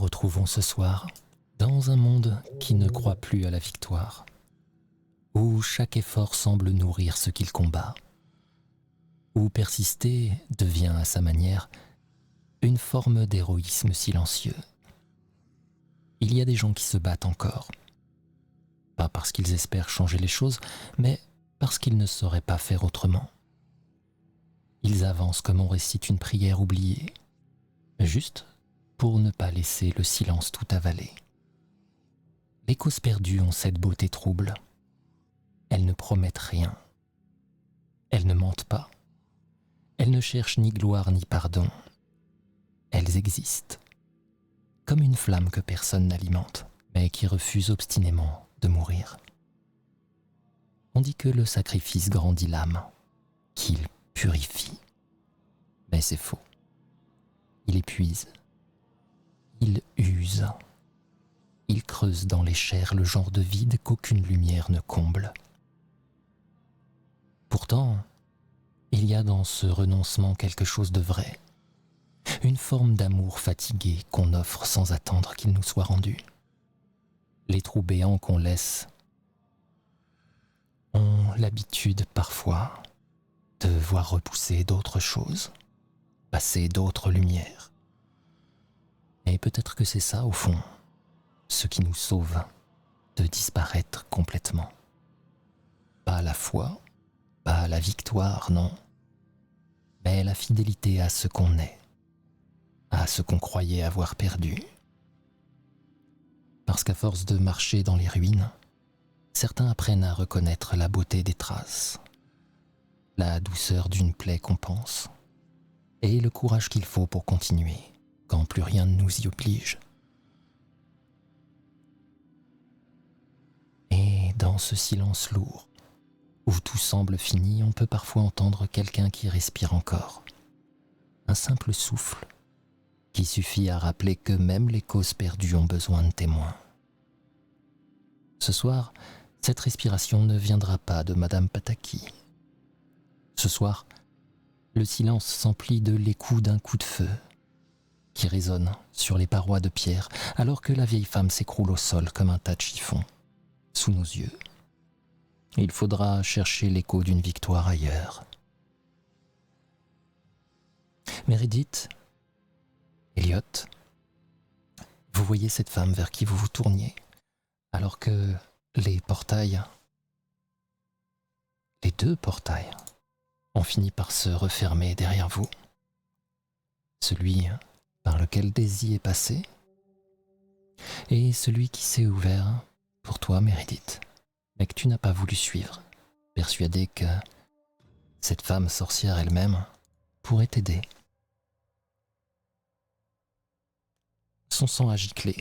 retrouvons ce soir dans un monde qui ne croit plus à la victoire, où chaque effort semble nourrir ce qu'il combat, où persister devient à sa manière une forme d'héroïsme silencieux. Il y a des gens qui se battent encore, pas parce qu'ils espèrent changer les choses, mais parce qu'ils ne sauraient pas faire autrement. Ils avancent comme on récite une prière oubliée, juste pour ne pas laisser le silence tout avaler. Les causes perdues ont cette beauté trouble. Elles ne promettent rien. Elles ne mentent pas. Elles ne cherchent ni gloire ni pardon. Elles existent, comme une flamme que personne n'alimente, mais qui refuse obstinément de mourir. On dit que le sacrifice grandit l'âme, qu'il purifie. Mais c'est faux. Il épuise. Il use. Il creuse dans les chairs le genre de vide qu'aucune lumière ne comble. Pourtant, il y a dans ce renoncement quelque chose de vrai, une forme d'amour fatigué qu'on offre sans attendre qu'il nous soit rendu. Les trous béants qu'on laisse ont l'habitude parfois de voir repousser d'autres choses, passer d'autres lumières. Et peut-être que c'est ça, au fond, ce qui nous sauve de disparaître complètement. Pas la foi, pas la victoire, non, mais la fidélité à ce qu'on est, à ce qu'on croyait avoir perdu. Parce qu'à force de marcher dans les ruines, certains apprennent à reconnaître la beauté des traces, la douceur d'une plaie qu'on pense, et le courage qu'il faut pour continuer quand plus rien ne nous y oblige. Et dans ce silence lourd, où tout semble fini, on peut parfois entendre quelqu'un qui respire encore. Un simple souffle qui suffit à rappeler que même les causes perdues ont besoin de témoins. Ce soir, cette respiration ne viendra pas de Madame Pataki. Ce soir, le silence s'emplit de l'écho d'un coup de feu qui résonne sur les parois de pierre alors que la vieille femme s'écroule au sol comme un tas de chiffons sous nos yeux. Il faudra chercher l'écho d'une victoire ailleurs. Meredith, Elliot, vous voyez cette femme vers qui vous vous tourniez, alors que les portails, les deux portails, ont fini par se refermer derrière vous. Celui par lequel Daisy est passée, et celui qui s'est ouvert pour toi, Meredith, mais que tu n'as pas voulu suivre, persuadé que cette femme sorcière elle-même pourrait t'aider. Son sang a giclé,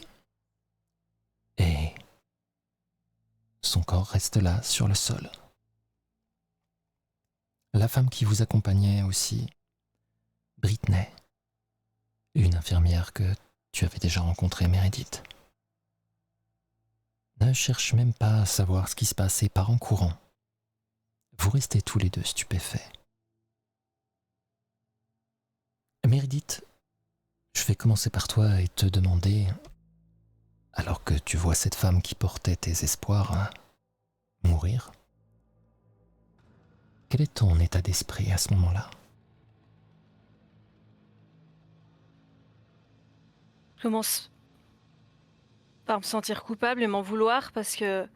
et son corps reste là, sur le sol. La femme qui vous accompagnait aussi, Britney, une infirmière que tu avais déjà rencontrée, Meredith, ne cherche même pas à savoir ce qui se passe et part en courant. Vous restez tous les deux stupéfaits. Meredith, je vais commencer par toi et te demander, alors que tu vois cette femme qui portait tes espoirs mourir, quel est ton état d'esprit à ce moment-là ? Je commence par me sentir coupable et m'en vouloir parce que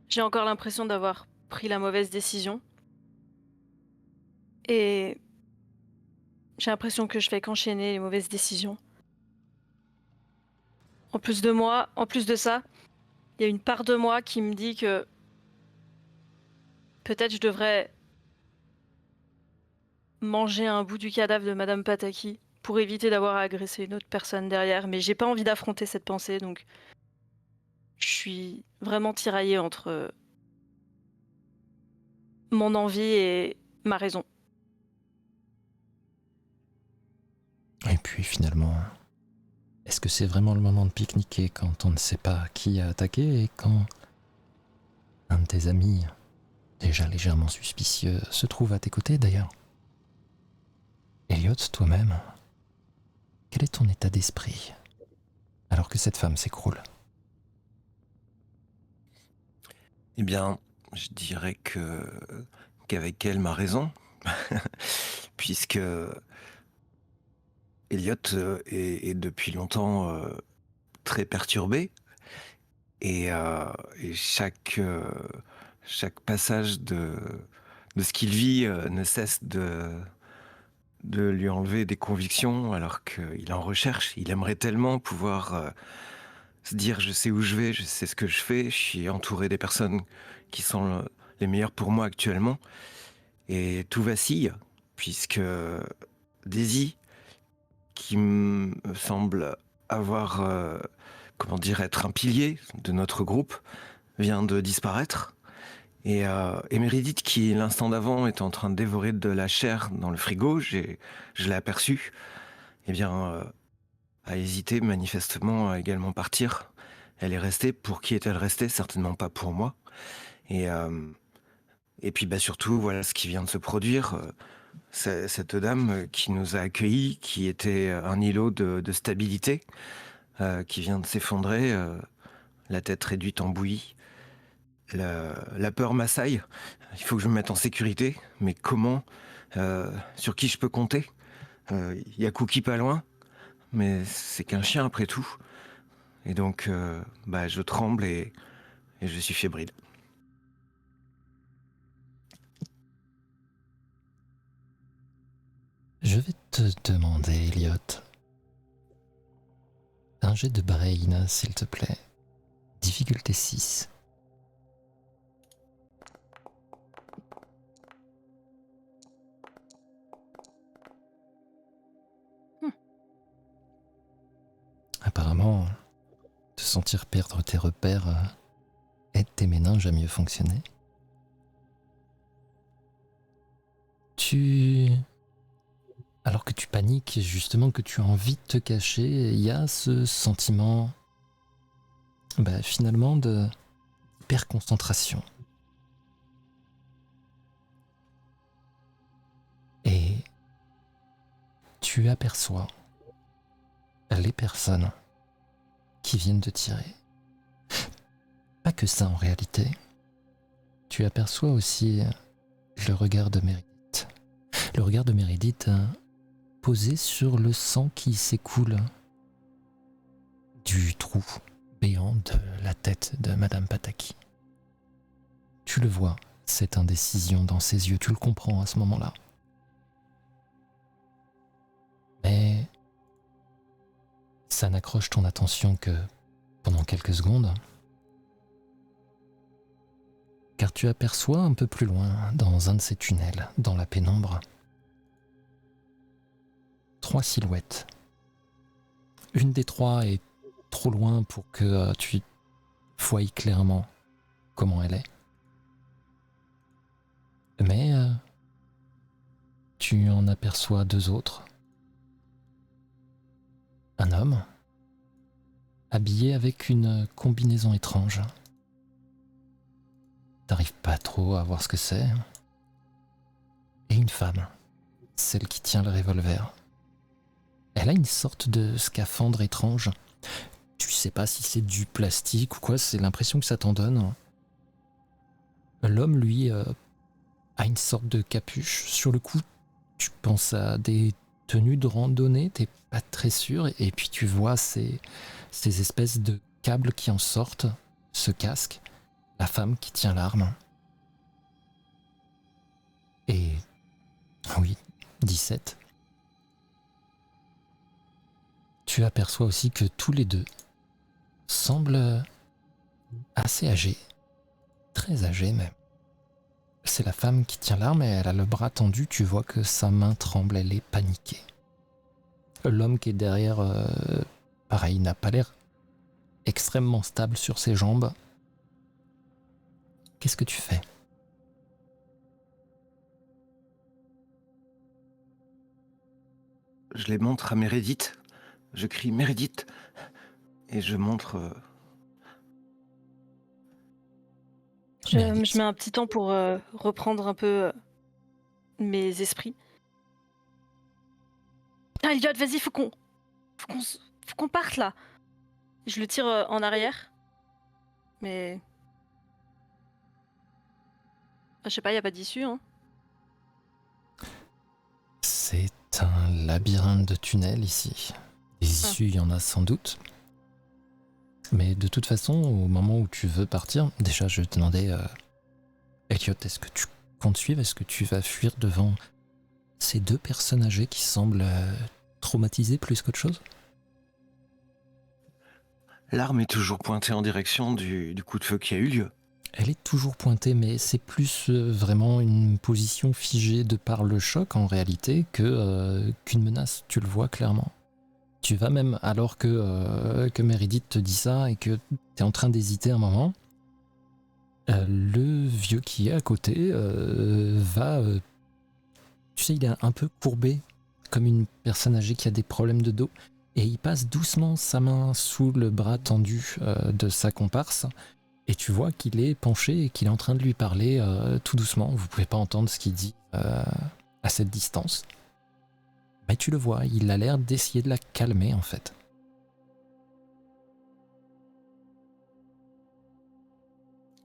j'ai encore l'impression d'avoir pris la mauvaise décision. Et j'ai l'impression que je fais qu'enchaîner les mauvaises décisions. En plus de ça, il y a une part de moi qui me dit que peut-être je devrais manger un bout du cadavre de Madame Pataki pour éviter d'avoir à agresser une autre personne derrière, mais j'ai pas envie d'affronter cette pensée, donc je suis vraiment tiraillée entre mon envie et ma raison. Et puis finalement, est-ce que c'est vraiment le moment de pique-niquer quand on ne sait pas qui a attaqué et quand un de tes amis, déjà légèrement suspicieux, se trouve à tes côtés d'ailleurs ? Elliot, toi-même, quel est ton état d'esprit ? alors que cette femme s'écroule. Eh bien, je dirais qu'avec elle m'a raison, puisque Elliot est depuis longtemps très perturbé et chaque passage de ce qu'il vit ne cesse de lui enlever des convictions alors qu'il est en recherche. Il aimerait tellement pouvoir se dire je sais où je vais, je sais ce que je fais, je suis entouré des personnes qui sont les meilleures pour moi actuellement. Et tout vacille, puisque Daisy, qui me semble avoir, être un pilier de notre groupe, vient de disparaître. Et Meredith, qui l'instant d'avant était en train de dévorer de la chair dans le frigo, je l'ai aperçue, eh bien, a hésité manifestement à également partir. Elle est restée. Pour qui est-elle restée? Certainement pas pour moi. Et, euh, et puis surtout, voilà ce qui vient de se produire. Cette dame qui nous a accueillis, qui était un îlot de stabilité, qui vient de s'effondrer, la tête réduite en bouillie. La peur m'assaille. Il faut que je me mette en sécurité. Mais comment? Sur qui je peux compter? Il y a Cookie pas loin, mais c'est qu'un chien après tout. Et donc, je tremble et je suis fébrile. Je vais te demander, Elliot, un jet de brain, s'il te plaît. Difficulté 6. Apparemment, te sentir perdre tes repères aide tes méninges à mieux fonctionner. Alors que tu paniques, justement, que tu as envie de te cacher, il y a ce sentiment, finalement, d'hyperconcentration. Et tu aperçois les personnes qui viennent de tirer. Pas que ça en réalité. Tu aperçois aussi le regard de Meredith. Le regard de Meredith posé sur le sang qui s'écoule du trou béant de la tête de Madame Pataki. Tu le vois, cette indécision dans ses yeux, tu le comprends à ce moment-là. Mais ça n'accroche ton attention que pendant quelques secondes, car tu aperçois un peu plus loin, dans un de ces tunnels, dans la pénombre, 3 silhouettes. Une des 3 est trop loin pour que tu voies clairement comment elle est. Mais tu en aperçois 2 autres. Un homme, habillé avec une combinaison étrange. T'arrives pas trop à voir ce que c'est. Et une femme, celle qui tient le revolver. Elle a une sorte de scaphandre étrange. Tu sais pas si c'est du plastique ou quoi, c'est l'impression que ça t'en donne. L'homme, lui, a une sorte de capuche. Sur le coup, tu penses à des tenues de randonnée, t'es pas très sûr, et puis tu vois ces espèces de câbles qui en sortent, ce casque, la femme qui tient l'arme. Et oui, 17. Tu aperçois aussi que tous les 2 semblent assez âgés, très âgés même. C'est la femme qui tient l'arme et elle a le bras tendu, tu vois que sa main tremble, elle est paniquée. L'homme qui est derrière, pareil, n'a pas l'air extrêmement stable sur ses jambes. Qu'est-ce que tu fais? Je les montre à Meredith. Je crie Meredith et je montre. Je mets un petit temps pour reprendre un peu mes esprits. Ah, Elliot, vas-y, faut qu'on parte là. Je le tire en arrière. Mais... je sais pas, y a pas d'issue, hein. C'est un labyrinthe de tunnels ici. Des issues, il y en a sans doute. Mais de toute façon, au moment où tu veux partir, déjà je te demandais, Elliot, est-ce que tu comptes suivre? Est-ce que tu vas fuir devant ces deux personnes âgées qui semblent traumatisées plus qu'autre chose? L'arme est toujours pointée en direction du coup de feu qui a eu lieu. Elle est toujours pointée, mais c'est plus vraiment une position figée de par le choc en réalité qu'une menace, tu le vois clairement. Tu vas même, alors que Meredith te dit ça et que tu es en train d'hésiter un moment, le vieux qui est à côté va... tu sais, il est un peu courbé, comme une personne âgée qui a des problèmes de dos, et il passe doucement sa main sous le bras tendu de sa comparse, et tu vois qu'il est penché et qu'il est en train de lui parler tout doucement. Vous pouvez pas entendre ce qu'il dit à cette distance. Mais tu le vois, il a l'air d'essayer de la calmer en fait.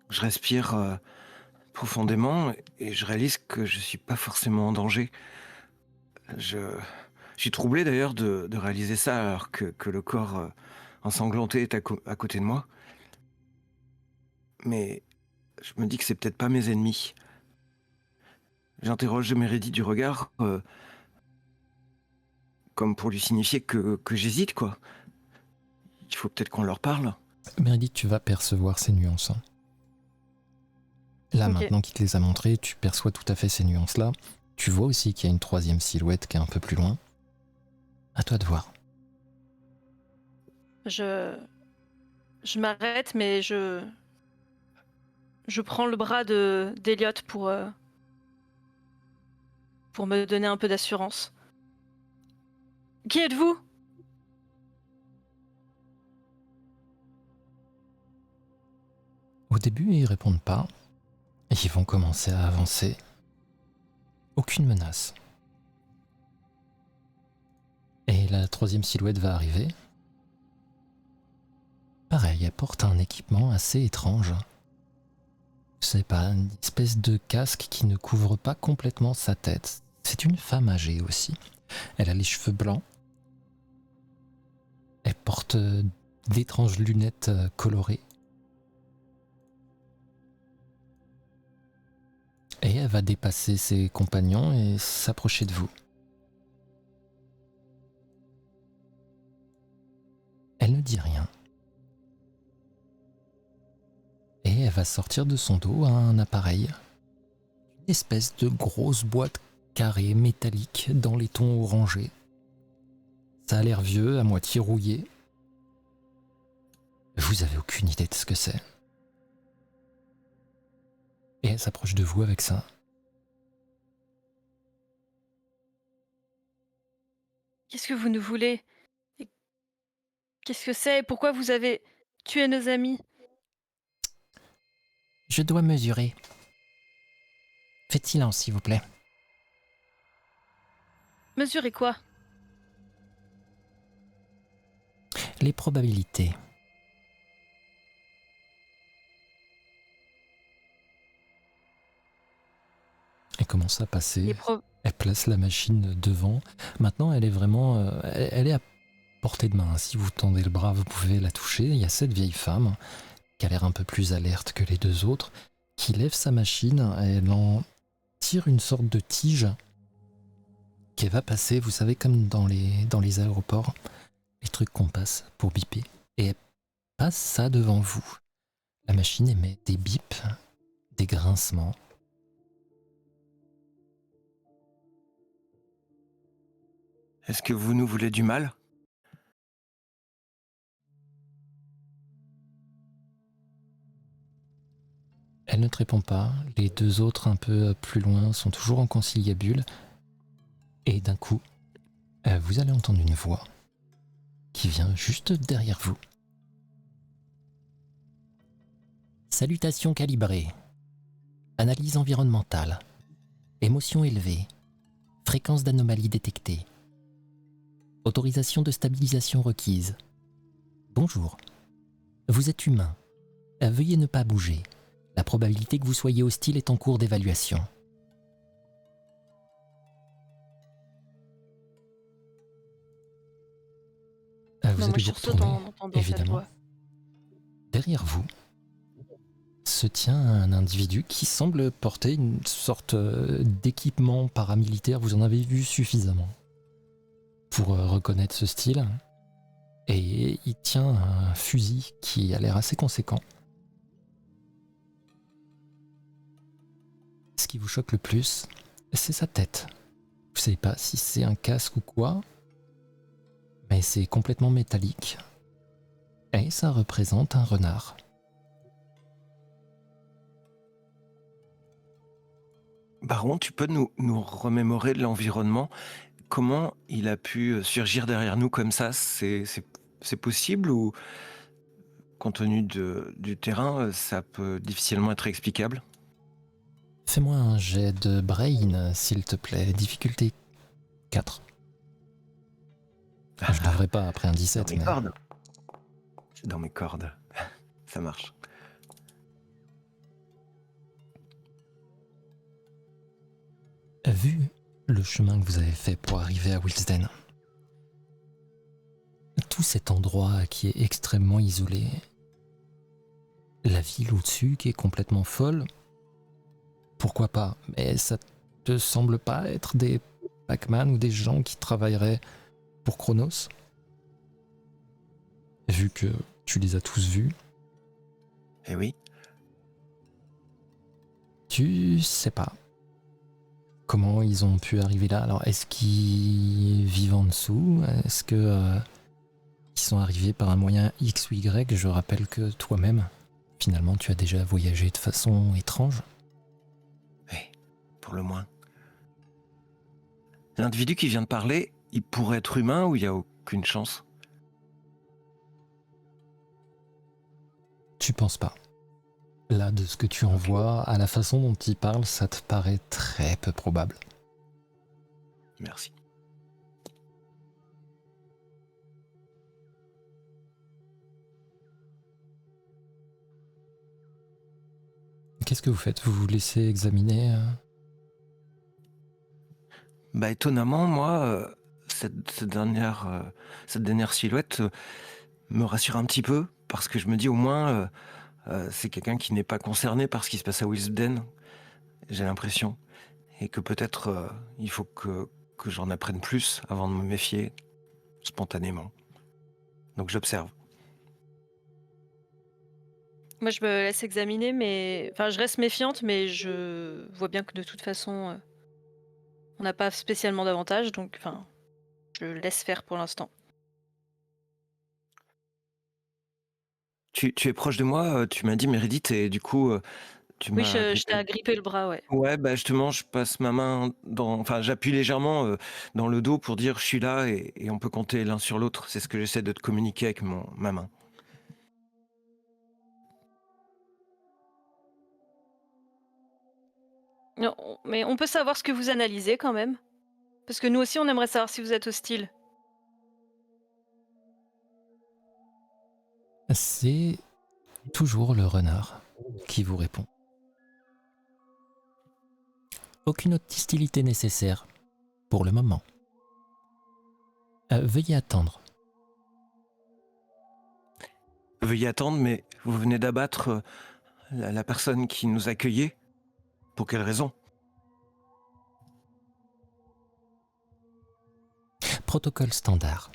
Je respire profondément et je réalise que je suis pas forcément en danger. Je suis troublé d'ailleurs de réaliser ça alors que le corps ensanglanté est à côté de moi. Mais je me dis que c'est peut-être pas mes ennemis. J'interroge Meredith du regard, comme pour lui signifier que j'hésite, quoi. Il faut peut-être qu'on leur parle. Meredith, tu vas percevoir ces nuances. Hein. Là, Ok. maintenant qu'il te les a montrées, tu perçois tout à fait ces nuances-là. Tu vois aussi qu'il y a une troisième silhouette qui est un peu plus loin. À toi de voir. Je m'arrête, mais je prends le bras d'Elliot pour me donner un peu d'assurance. Qui êtes-vous? Au début, ils répondent pas. Ils vont commencer à avancer. Aucune menace. Et la troisième silhouette va arriver. Pareil, elle porte un équipement assez étrange. C'est pas une espèce de casque qui ne couvre pas complètement sa tête. C'est une femme âgée aussi. Elle a les cheveux blancs. Elle porte d'étranges lunettes colorées. Et elle va dépasser ses compagnons et s'approcher de vous. Elle ne dit rien. Et elle va sortir de son dos un appareil. Une espèce de grosse boîte carrée métallique dans les tons orangés. Ça a l'air vieux, à moitié rouillé. Vous avez aucune idée de ce que c'est. Et elle s'approche de vous avec ça. Qu'est-ce que vous nous voulez? Et qu'est-ce que c'est? Pourquoi vous avez tué nos amis? Je dois mesurer. Faites silence, s'il vous plaît. Mesurez quoi? Les probabilités. Elle commence à passer. Elle place la machine devant. Maintenant, elle est vraiment... elle est à portée de main. Si vous tendez le bras, vous pouvez la toucher. Il y a cette vieille femme qui a l'air un peu plus alerte que les deux autres, qui lève sa machine. Elle en tire une sorte de tige qui va passer, vous savez, comme dans les aéroports, les trucs qu'on passe pour biper. Et elle passe ça devant vous. La machine émet des bips, des grincements. Est-ce que vous nous voulez du mal? Elle ne te répond pas. Les deux autres, un peu plus loin, sont toujours en conciliabule. Et d'un coup, vous allez entendre une voix qui vient juste derrière vous. Salutations calibrées. Analyse environnementale. Émotion élevée. Fréquence d'anomalie détectée. Autorisation de stabilisation requise. Bonjour. Vous êtes humain. Veuillez ne pas bouger. La probabilité que vous soyez hostile est en cours d'évaluation. Vous Non, moi allez je vous sursaute retourner, en entendant cette évidemment. voix. Derrière vous se tient un individu qui semble porter une sorte d'équipement paramilitaire. Vous en avez vu suffisamment pour reconnaître ce style. Et il tient un fusil qui a l'air assez conséquent. Ce qui vous choque le plus, c'est sa tête. Vous savez pas si c'est un casque ou quoi, mais c'est complètement métallique. Et ça représente un renard. Baron, tu peux nous remémorer de l'environnement? Comment il a pu surgir derrière nous comme ça? C'est possible ou, compte tenu du terrain, ça peut difficilement être explicable? Fais-moi un jet de brain, s'il te plaît. Difficulté 4. Je devrais pas après un Dans 17, mes mais... cordes. C'est dans mes cordes. Ça marche. Vu le chemin que vous avez fait pour arriver à Wilsden, tout cet endroit qui est extrêmement isolé, la ville au-dessus qui est complètement folle, pourquoi pas? Mais ça te semble pas être des Pac-Man ou des gens qui travailleraient pour Chronos? Vu que tu les as tous vus, Eh oui. tu sais pas comment ils ont pu arriver là. Alors, est-ce qu'ils vivent en dessous? Est-ce que ils sont arrivés par un moyen X ou Y? Je rappelle que toi-même, finalement, tu as déjà voyagé de façon étrange. Oui, pour le moins. L'individu qui vient de parler, il pourrait être humain ou il n'y a aucune chance? Tu penses pas. Là, de ce que tu en vois, à la façon dont il parle, ça te paraît très peu probable. Merci. Qu'est-ce que vous faites? Vous vous laissez examiner Bah étonnamment, moi, cette dernière silhouette me rassure un petit peu parce que je me dis au moins c'est quelqu'un qui n'est pas concerné par ce qui se passe à Wisden, j'ai l'impression, et que peut-être il faut que j'en apprenne plus avant de me méfier spontanément. Donc j'observe. Moi je me laisse examiner, mais enfin je reste méfiante, mais je vois bien que de toute façon on n'a pas spécialement d'avantage, donc enfin je laisse faire pour l'instant. Tu es proche de moi, tu m'as dit Meredith, et du coup tu Oui, m'as je t'ai agrippé. agrippé le bras, ouais. Ouais, bah justement, je passe ma main enfin, j'appuie légèrement dans le dos pour dire je suis là et on peut compter l'un sur l'autre. C'est ce que j'essaie de te communiquer avec ma main. Non, mais on peut savoir ce que vous analysez quand même, parce que nous aussi on aimerait savoir si vous êtes hostile. C'est toujours le renard qui vous répond. Aucune autre hostilité nécessaire, pour le moment. Veuillez attendre. Veuillez attendre, mais vous venez d'abattre la personne qui nous accueillait. Pour quelle raison? Protocole standard.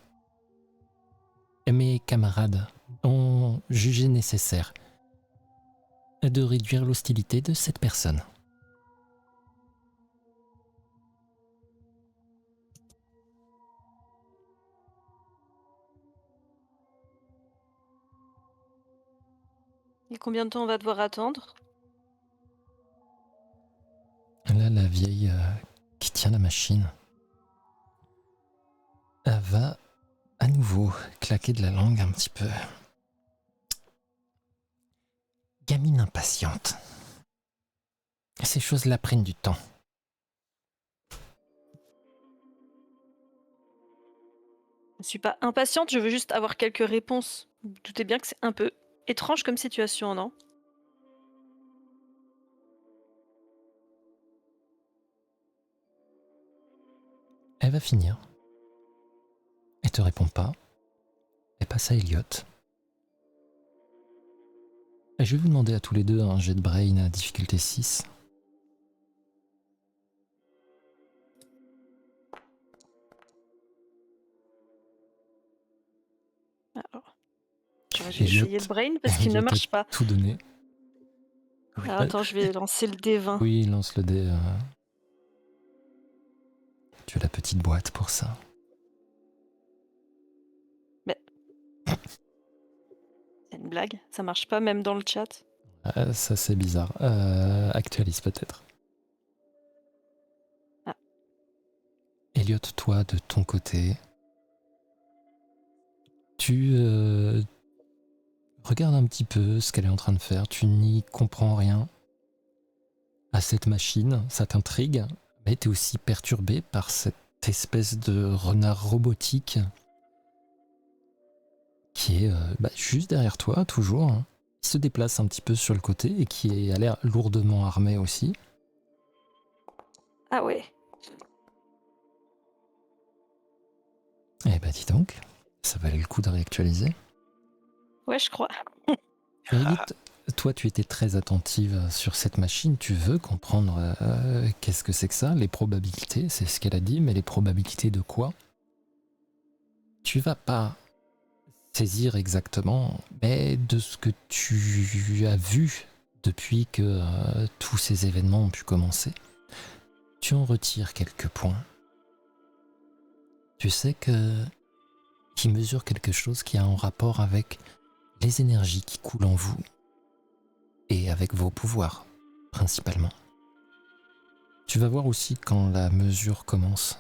Mes camarades ont jugé nécessaire de réduire l'hostilité de cette personne. Et combien de temps on va devoir attendre? Là, la vieille qui tient la machine va à nouveau claquer de la langue un petit peu. Gamine impatiente. Ces choses-là prennent du temps. Je suis pas impatiente, je veux juste avoir quelques réponses. Vous vous doutez bien que c'est un peu Étrange comme situation, non? Elle va finir. Elle te répond pas. Elle passe à Elliot. Et je vais vous demander à tous les deux un jet de brain à difficulté 6. Alors, j'aurais dû Elliot, essayer le brain parce qu'il ne Elliot a marche pas. tout donné. Oui. Alors attends, je vais lancer le D20. Oui, lance le dé. Tu as la petite boîte pour ça. Mais c'est une blague, ça marche pas même dans le chat. Ah, ça c'est bizarre. Actualise peut-être. Ah. Elliot, toi de ton côté, tu regardes un petit peu ce qu'elle est en train de faire. Tu n'y comprends rien à cette machine, ça t'intrigue, mais tu es aussi perturbé par cette espèce de renard robotique qui est juste derrière toi, toujours, hein, qui se déplace un petit peu sur le côté et qui a l'air lourdement armé aussi. Ah ouais. Eh ben dis donc, ça valait le coup de réactualiser. Ouais, je crois. Lilith, toi tu étais très attentive sur cette machine, tu veux comprendre qu'est-ce que c'est que ça, les probabilités, c'est ce qu'elle a dit, mais les probabilités de quoi? Tu vas pas saisir exactement, mais de ce que tu as vu depuis que tous ces événements ont pu commencer, tu en retires quelques points. Tu sais que qui mesure quelque chose qui a un rapport avec les énergies qui coulent en vous et avec vos pouvoirs, principalement. Tu vas voir aussi quand la mesure commence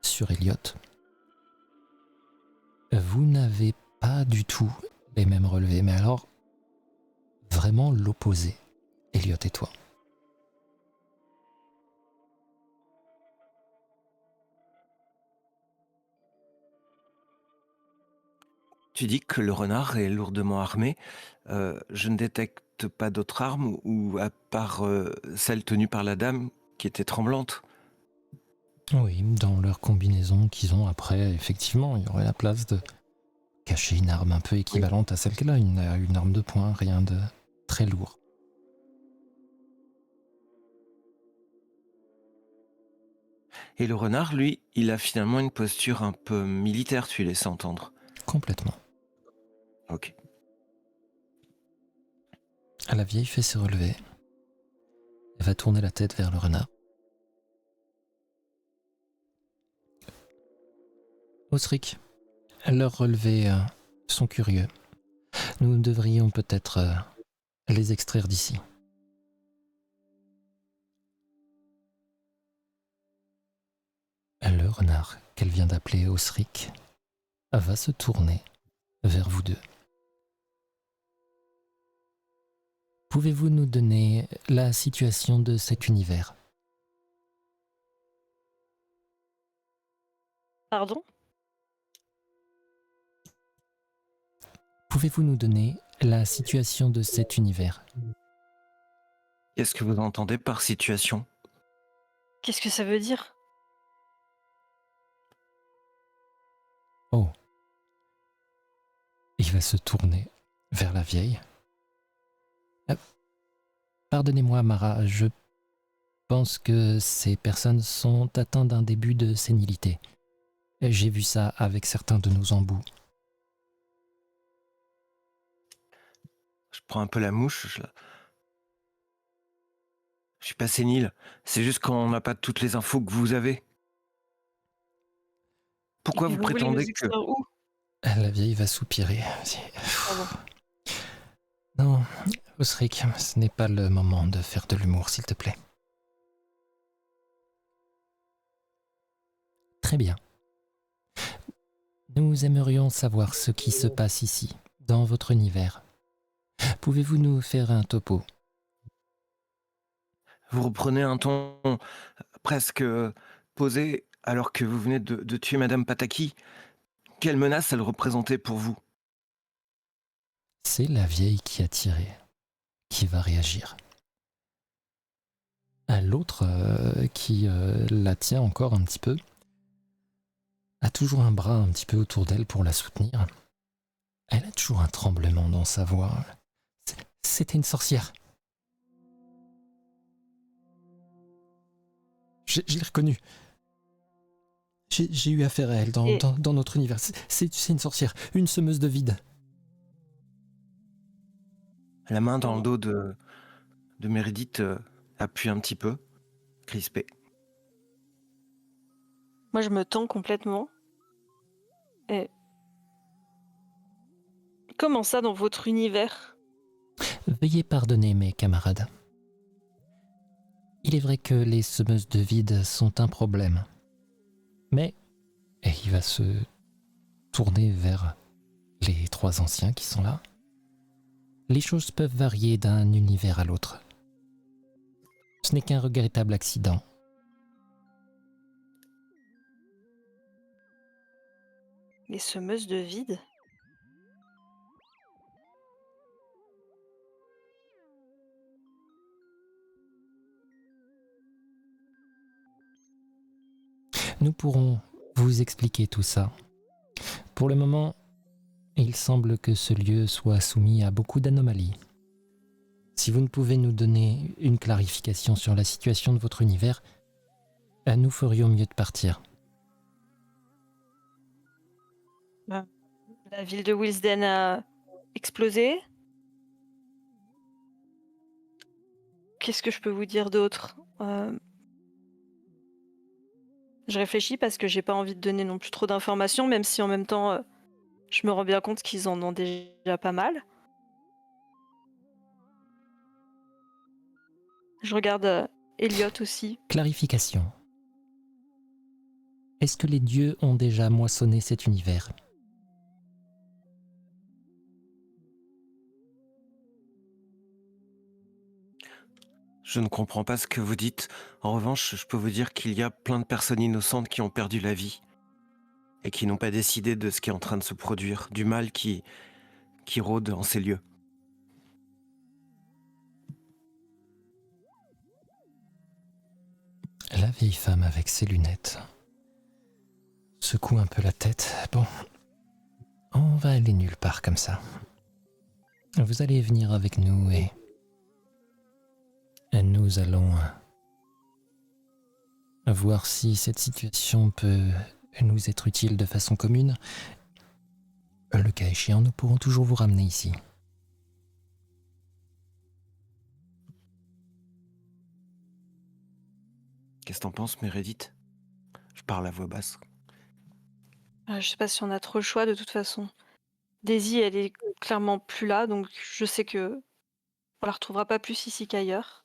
sur Elliot. Vous n'avez pas du tout les mêmes relevés, mais alors vraiment l'opposé, Elliot et toi. Tu dis que le renard est lourdement armé. Je ne détecte pas d'autres armes ou à part celle tenue par la dame qui était tremblante. Oui, dans leur combinaison qu'ils ont après, effectivement, il y aurait la place de cacher une arme un peu équivalente à celle qu'elle a, une arme de poing, rien de très lourd. Et le renard, lui, il a finalement une posture un peu militaire, tu laisses entendre. Complètement. Ok. La vieille fait se relever. Elle va tourner la tête vers le renard. Osric, leurs relevés sont curieux. Nous devrions peut-être les extraire d'ici. Le renard qu'elle vient d'appeler Osric va se tourner vers vous deux. Pouvez-vous nous donner la situation de cet univers? Pardon? Pouvez-vous nous donner la situation de cet univers? Qu'est-ce que vous entendez par situation? Qu'est-ce que ça veut dire? Oh. Il va se tourner vers la vieille. Pardonnez-moi, Mara, je pense que ces personnes sont atteintes d'un début de sénilité. J'ai vu ça avec certains de nos embouts. Je prends un peu la mouche. Je suis pas sénile. C'est juste qu'on n'a pas toutes les infos que vous avez. Pourquoi Et vous vous voulez nous prétendez que... extraire où? La vieille va soupirer. Pardon. Non, Osric, ce n'est pas le moment de faire de l'humour, s'il te plaît. Très bien. Nous aimerions savoir ce qui se passe ici, dans votre univers. Pouvez-vous nous faire un topo? Vous reprenez un ton presque posé alors que vous venez de tuer Madame Pataki. Quelle menace elle représentait pour vous? c'est la vieille qui a tiré, qui va réagir. À l'autre, qui la tient encore un petit peu, a toujours un bras un petit peu autour d'elle pour la soutenir. Elle a toujours un tremblement dans sa voix. C'était une sorcière. Je l'ai reconnue. J'ai eu affaire à elle dans notre univers. C'est une sorcière, une semeuse de vide. La main dans le dos de Meredith appuie un petit peu, crispée. Moi, je me tends complètement. Et comment ça, dans votre univers? Veuillez pardonner mes camarades. Il est vrai que les semeuses de vide sont un problème. Mais, et il va se tourner vers les 3 anciens qui sont là, les choses peuvent varier d'un univers à l'autre. Ce n'est qu'un regrettable accident. Les semeuses de vide? Nous pourrons vous expliquer tout ça. Pour le moment, il semble que ce lieu soit soumis à beaucoup d'anomalies. Si vous ne pouvez nous donner une clarification sur la situation de votre univers, nous ferions mieux de partir. La ville de Willesden a explosé. Qu'est-ce que je peux vous dire d'autre? Je réfléchis parce que j'ai pas envie de donner non plus trop d'informations, même si en même temps, je me rends bien compte qu'ils en ont déjà pas mal. Je regarde Elliot aussi. Clarification. Est-ce que les dieux ont déjà moissonné cet univers ? Je ne comprends pas ce que vous dites. En revanche, je peux vous dire qu'il y a plein de personnes innocentes qui ont perdu la vie et qui n'ont pas décidé de ce qui est en train de se produire, du mal qui rôde en ces lieux. La vieille femme avec ses lunettes secoue un peu la tête. Bon, on va aller nulle part comme ça. Vous allez venir avec nous et nous allons voir si cette situation peut nous être utile de façon commune. Le cas échéant, nous pourrons toujours vous ramener ici. Qu'est-ce que t'en penses, Meredith? Je parle à voix basse. Je sais pas si on a trop le choix de toute façon. Daisy, elle est clairement plus là, donc je sais que on la retrouvera pas plus ici qu'ailleurs.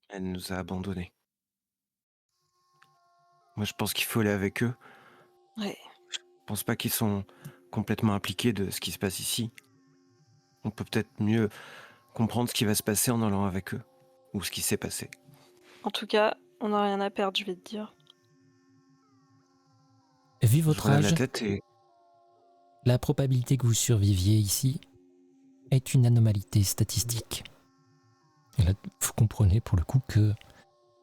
Elle nous a abandonnés. Moi, je pense qu'il faut aller avec eux. Ouais. Je pense pas qu'ils sont complètement impliqués de ce qui se passe ici. On peut peut-être mieux comprendre ce qui va se passer en allant avec eux, ou ce qui s'est passé. En tout cas, on n'a rien à perdre, je vais te dire. Vu Je votre relève âge, la tête et la probabilité que vous surviviez ici est une anomalité statistique. Et là, vous comprenez pour le coup que,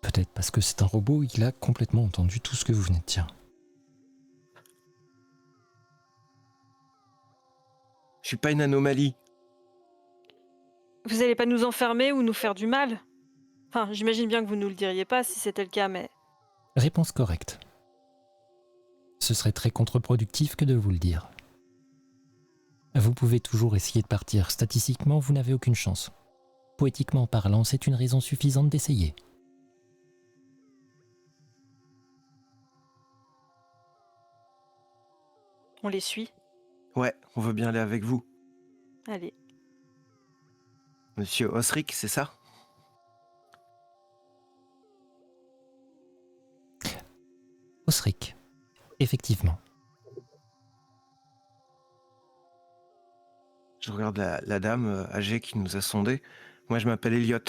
peut-être parce que c'est un robot, il a complètement entendu tout ce que vous venez de dire. je suis pas une anomalie. Vous allez pas nous enfermer ou nous faire du mal? Enfin, j'imagine bien que vous nous le diriez pas si c'était le cas, mais... Réponse correcte. Ce serait très contre-productif que de vous le dire. Vous pouvez toujours essayer de partir. Statistiquement, vous n'avez aucune chance. Poétiquement parlant, c'est une raison suffisante d'essayer. On les suit. Ouais, on veut bien aller avec vous. Allez. Monsieur Osric, c'est ça? Osric. Effectivement. Je regarde la dame âgée qui nous a sondés. Moi, je m'appelle Elliot.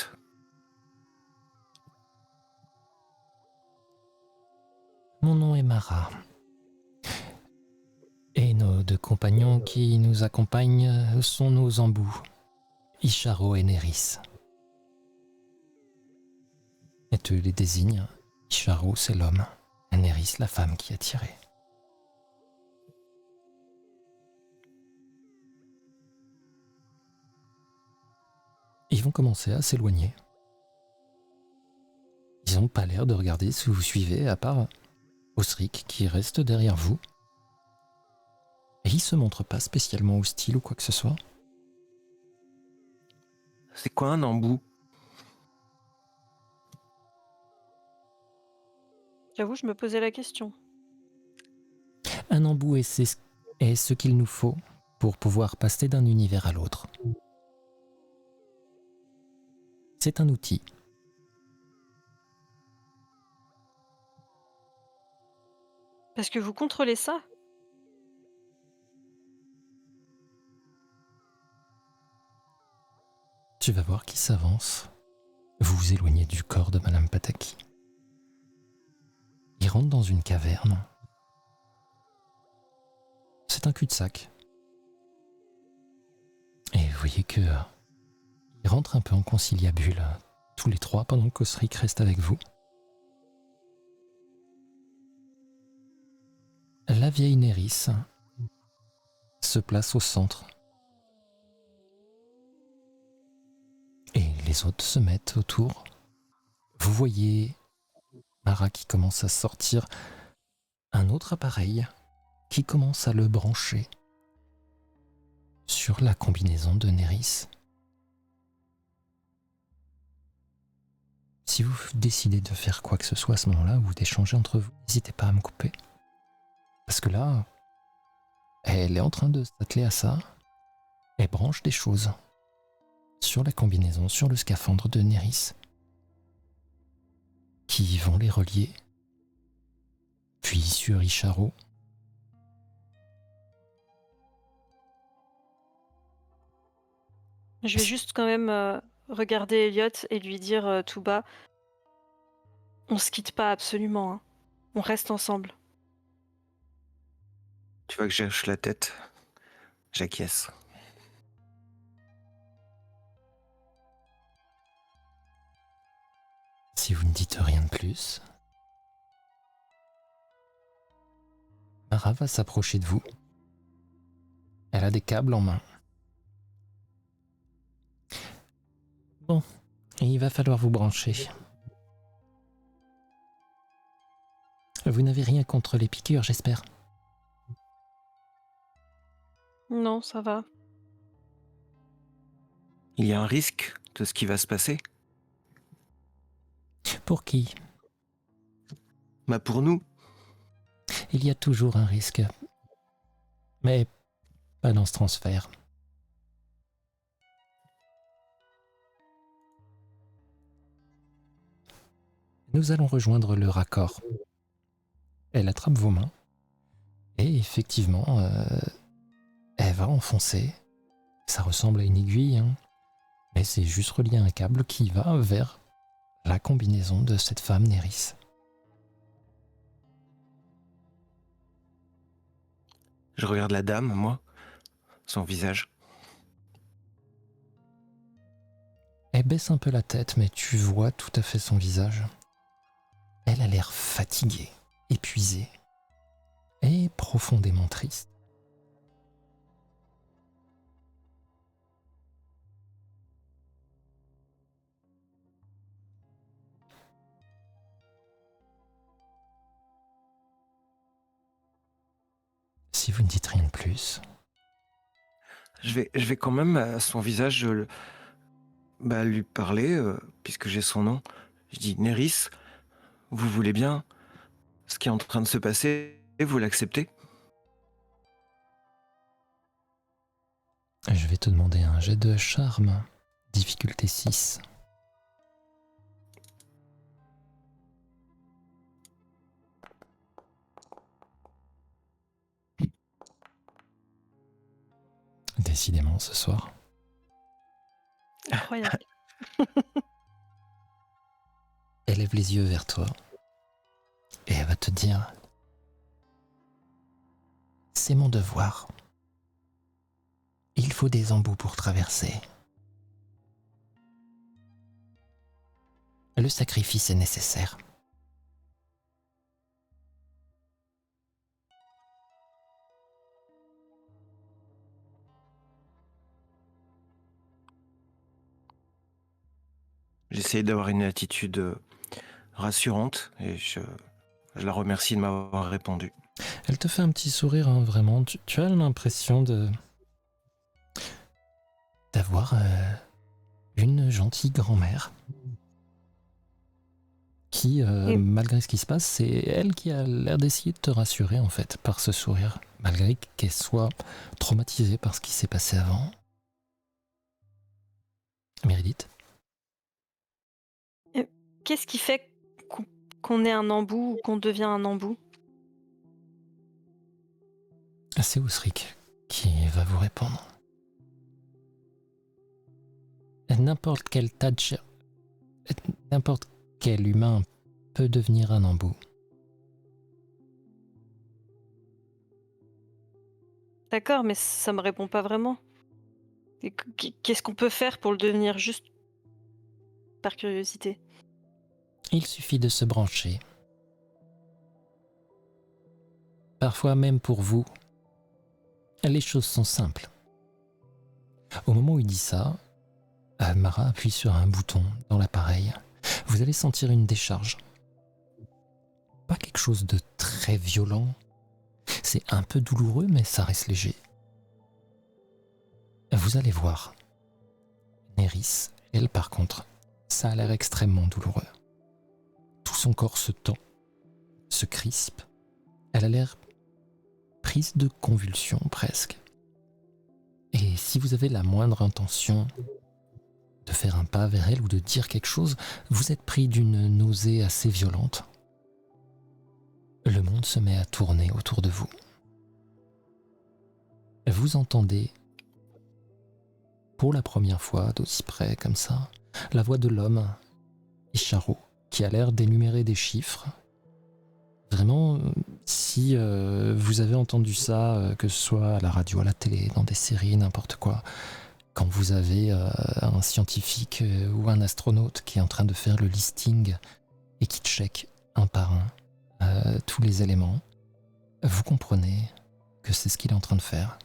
Mon nom est Mara. Et Et nos deux compagnons qui nous accompagnent sont nos embouts, Isharo et Néris. Et tu les désignes. Isharo, c'est l'homme, et Néris, la femme qui a tiré. Ils vont commencer à s'éloigner. Ils n'ont pas l'air de regarder si vous suivez, à part Osric qui reste derrière vous. Et il se montre pas spécialement hostile ou quoi que ce soit. C'est quoi un embout? J'avoue, je me posais la question. Un embout est ce qu'il nous faut pour pouvoir passer d'un univers à l'autre. C'est un outil. Parce que vous contrôlez ça? Tu vas voir qu'il s'avance. Vous vous éloignez du corps de Madame Pataki. Il rentre dans une caverne. C'est un cul-de-sac. Et vous voyez que ils rentrent un peu en conciliabule, tous les trois, pendant qu'Osric reste avec vous. La vieille Néris se place au centre. Et les autres se mettent autour. Vous voyez Mara qui commence à sortir un autre appareil qui commence à le brancher sur la combinaison de Néris. Si vous décidez de faire quoi que ce soit à ce moment-là ou d'échanger entre vous, n'hésitez pas à me couper. Parce que là, elle est en train de s'atteler à ça. Elle branche des choses sur la combinaison, sur le scaphandre de Néris, qui vont les relier. Puis sur Isharo. Je vais juste quand même regarder Elliot et lui dire tout bas, on se quitte pas absolument, hein. On reste ensemble. Tu vois que j'hoche la tête. J'acquiesce. Si vous ne dites rien de plus, Mara va s'approcher de vous. Elle a des câbles en main. Bon, il va falloir vous brancher. Vous n'avez rien contre les piqûres, j'espère. Non, ça va. Il y a un risque de ce qui va se passer? Pour qui? Bah pour nous. Il y a toujours un risque. Mais pas dans ce transfert. Nous allons rejoindre le raccord. Elle attrape vos mains. Et effectivement, elle va enfoncer. Ça ressemble à une aiguille, hein, mais c'est juste relié à un câble qui va vers la combinaison de cette femme Néris. Je regarde la dame, moi, son visage. Elle baisse un peu la tête, mais tu vois tout à fait son visage. Elle a l'air fatiguée, épuisée et profondément triste. Si vous ne dites rien de plus, Je vais quand même à son visage lui parler, puisque j'ai son nom. Je dis, Néris, vous voulez bien ce qui est en train de se passer, vous l'acceptez? je vais te demander un jet de charme, difficulté 6. Décidément, ce soir. Incroyable. Elle lève les yeux vers toi et elle va te dire: c'est mon devoir. Il faut des embouts pour traverser. Le sacrifice est nécessaire. J'essaie d'avoir une attitude rassurante et je la remercie de m'avoir répondu. Elle te fait un petit sourire, hein, vraiment. Tu as l'impression d'avoir une gentille grand-mère qui, Et- malgré ce qui se passe, c'est elle qui a l'air d'essayer de te rassurer, en fait, par ce sourire, malgré qu'elle soit traumatisée par ce qui s'est passé avant. Méridith? Qu'est-ce qui fait qu'on est un embout ou qu'on devient un embout? C'est Ousrik qui va vous répondre. N'importe quel tas de chair, n'importe quel humain peut devenir un embout. D'accord, mais ça me répond pas vraiment. Et qu'est-ce qu'on peut faire pour le devenir, juste par curiosité? Il suffit de se brancher. Parfois même pour vous, les choses sont simples. Au moment où il dit ça, Mara appuie sur un bouton dans l'appareil. Vous allez sentir une décharge. Pas quelque chose de très violent. C'est un peu douloureux, mais ça reste léger. Vous allez voir. Néris, elle par contre, ça a l'air extrêmement douloureux. Tout son corps se tend, se crispe. Elle a l'air prise de convulsions presque. Et si vous avez la moindre intention de faire un pas vers elle ou de dire quelque chose, vous êtes pris d'une nausée assez violente. Le monde se met à tourner autour de vous. Vous entendez, pour la première fois d'aussi près comme ça, la voix de l'homme, Isharo, qui a l'air d'énumérer des chiffres. Vraiment, si vous avez entendu ça, que ce soit à la radio, à la télé, dans des séries, n'importe quoi, quand vous avez un scientifique ou un astronaute qui est en train de faire le listing et qui check un par un tous les éléments, vous comprenez que c'est ce qu'il est en train de faire.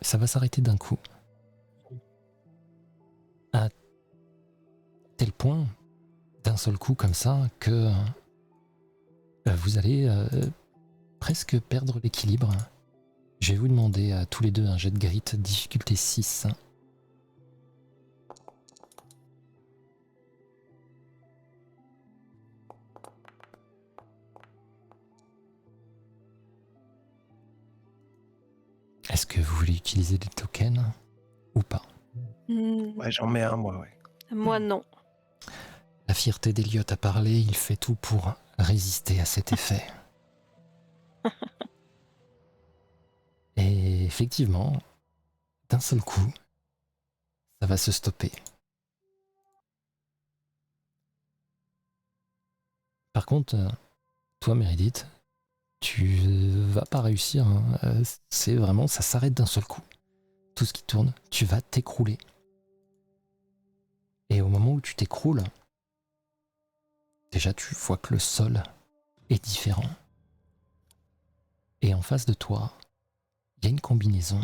Ça va s'arrêter d'un coup. À tel point, d'un seul coup comme ça, que vous allez presque perdre l'équilibre. Je vais vous demander à tous les deux un jet de grit, difficulté 6. Est-ce que vous voulez utiliser des tokens ou pas? Ouais, j'en mets un, moi, ouais. Moi, non. La fierté d'Eliott a parlé, il fait tout pour résister à cet effet. Et effectivement, d'un seul coup, ça va se stopper. Par contre, toi, Méridith, tu vas pas réussir. Hein. C'est vraiment, ça s'arrête d'un seul coup. Tout ce qui tourne, tu vas t'écrouler. Et au moment où tu t'écroules, déjà tu vois que le sol est différent. Et en face de toi, il y a une combinaison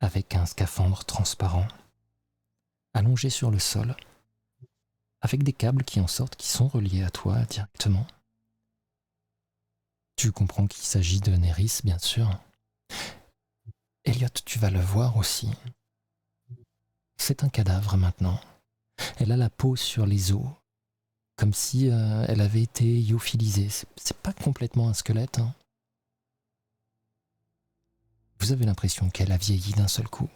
avec un scaphandre transparent, allongé sur le sol, avec des câbles qui en sortent, qui sont reliés à toi directement. Tu comprends qu'il s'agit de Néris, bien sûr. Eliott, tu vas le voir aussi. C'est un cadavre maintenant. Elle a la peau sur les os, comme si elle avait été lyophilisée. C'est pas complètement un squelette. Hein. Vous avez l'impression qu'elle a vieilli d'un seul coup.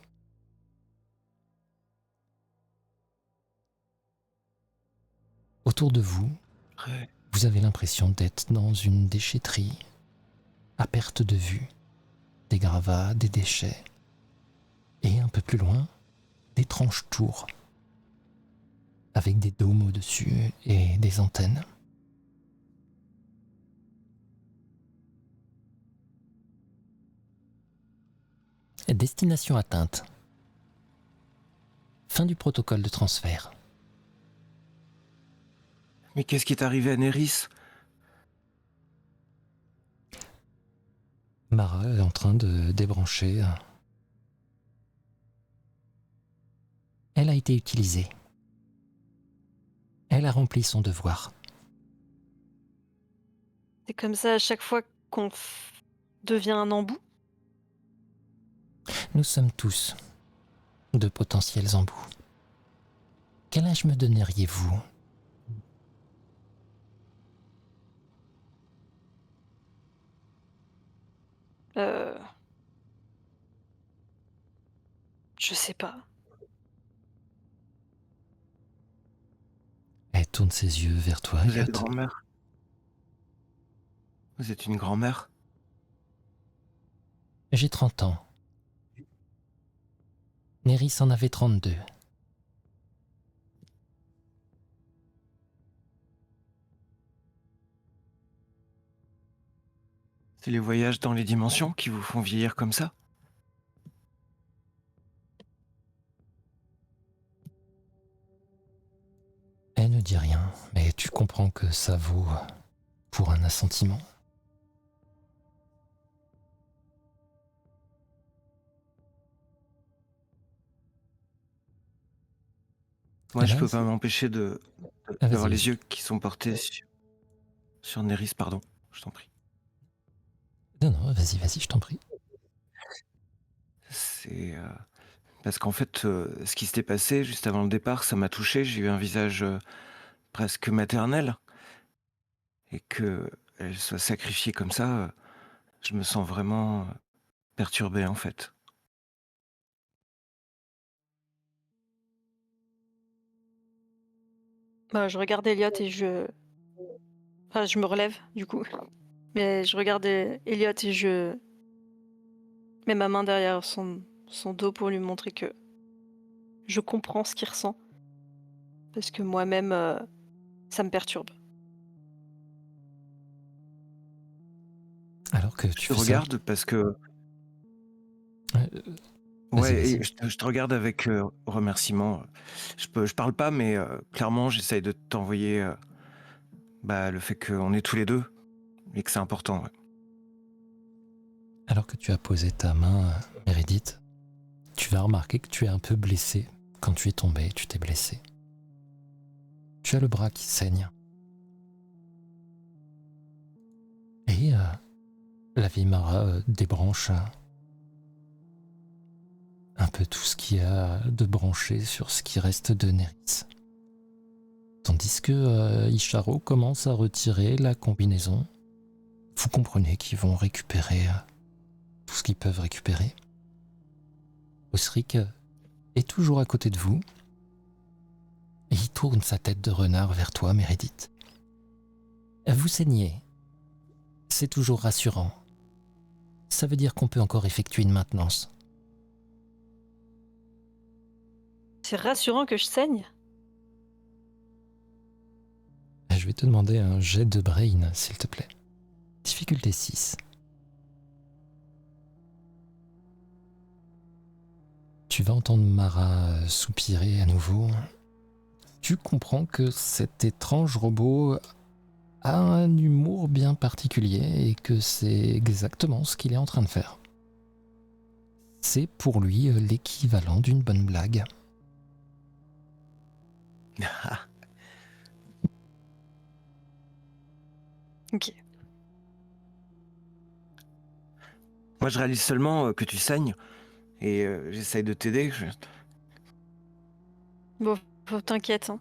Autour de vous, Ouais. vous avez l'impression d'être dans une déchetterie, à perte de vue, des gravats, des déchets, et un peu plus loin, d'étranges tours, avec des dômes au-dessus et des antennes. Destination atteinte. Fin du protocole de transfert. Mais qu'est-ce qui est arrivé à Néris? Mara est en train de débrancher. Elle a été utilisée. Elle a rempli son devoir. C'est comme ça à chaque fois qu'on devient un embout? Nous sommes tous de potentiels embouts. Quel âge me donneriez-vous? Je sais pas. Elle tourne ses yeux vers toi, Vous êtes Elliot. grand-mère? Vous êtes une grand-mère? J'ai 30 ans. Néris en avait 32. C'est les voyages dans les dimensions qui vous font vieillir comme ça? Elle ne dit rien, mais tu comprends que ça vaut pour un assentiment. Moi, je Là, peux pas m'empêcher d'avoir vas-y, les vas-y. yeux qui sont portés sur Néris, pardon. Je t'en prie. Non, vas-y, je t'en prie. C'est parce qu'en fait, ce qui s'était passé juste avant le départ, ça m'a touché. J'ai eu un visage presque maternel. Et qu'elle soit sacrifiée comme ça, je me sens vraiment perturbé, en fait. Bah, je regarde Elliot et enfin, je me relève, du coup. Mais je regarde Elliot et je mets ma main derrière son dos pour lui montrer que je comprends ce qu'il ressent. Parce que moi-même, ça me perturbe. Alors que Je tu te fais ça, regarde parce que vas-y, ouais, vas-y. et je te regarde avec remerciement. Je parle pas, mais clairement, j'essaye de t'envoyer le fait qu'on est tous les deux et que c'est important. Ouais. Alors que tu as posé ta main, Meredith, tu vas remarquer que tu es un peu blessé. Quand tu es tombé, tu t'es blessé. Tu as le bras qui saigne. Et la vieille Mara débranche un peu tout ce qu'il y a de branché sur ce qui reste de Néris. Tandis que Isharo commence à retirer la combinaison. Vous comprenez qu'ils vont récupérer tout ce qu'ils peuvent récupérer. Osric est toujours à côté de vous. Et il tourne sa tête de renard vers toi, Meredith. Vous saignez. C'est toujours rassurant. Ça veut dire qu'on peut encore effectuer une maintenance. C'est rassurant que je saigne. Je vais te demander un jet de brain, s'il te plaît. Difficulté 6. Tu vas entendre Mara soupirer à nouveau. Tu comprends que cet étrange robot a un humour bien particulier et que c'est exactement ce qu'il est en train de faire. C'est pour lui l'équivalent d'une bonne blague. Ok. Moi, je réalise seulement que tu saignes et j'essaye de t'aider. Bon, t'inquiète. Hein.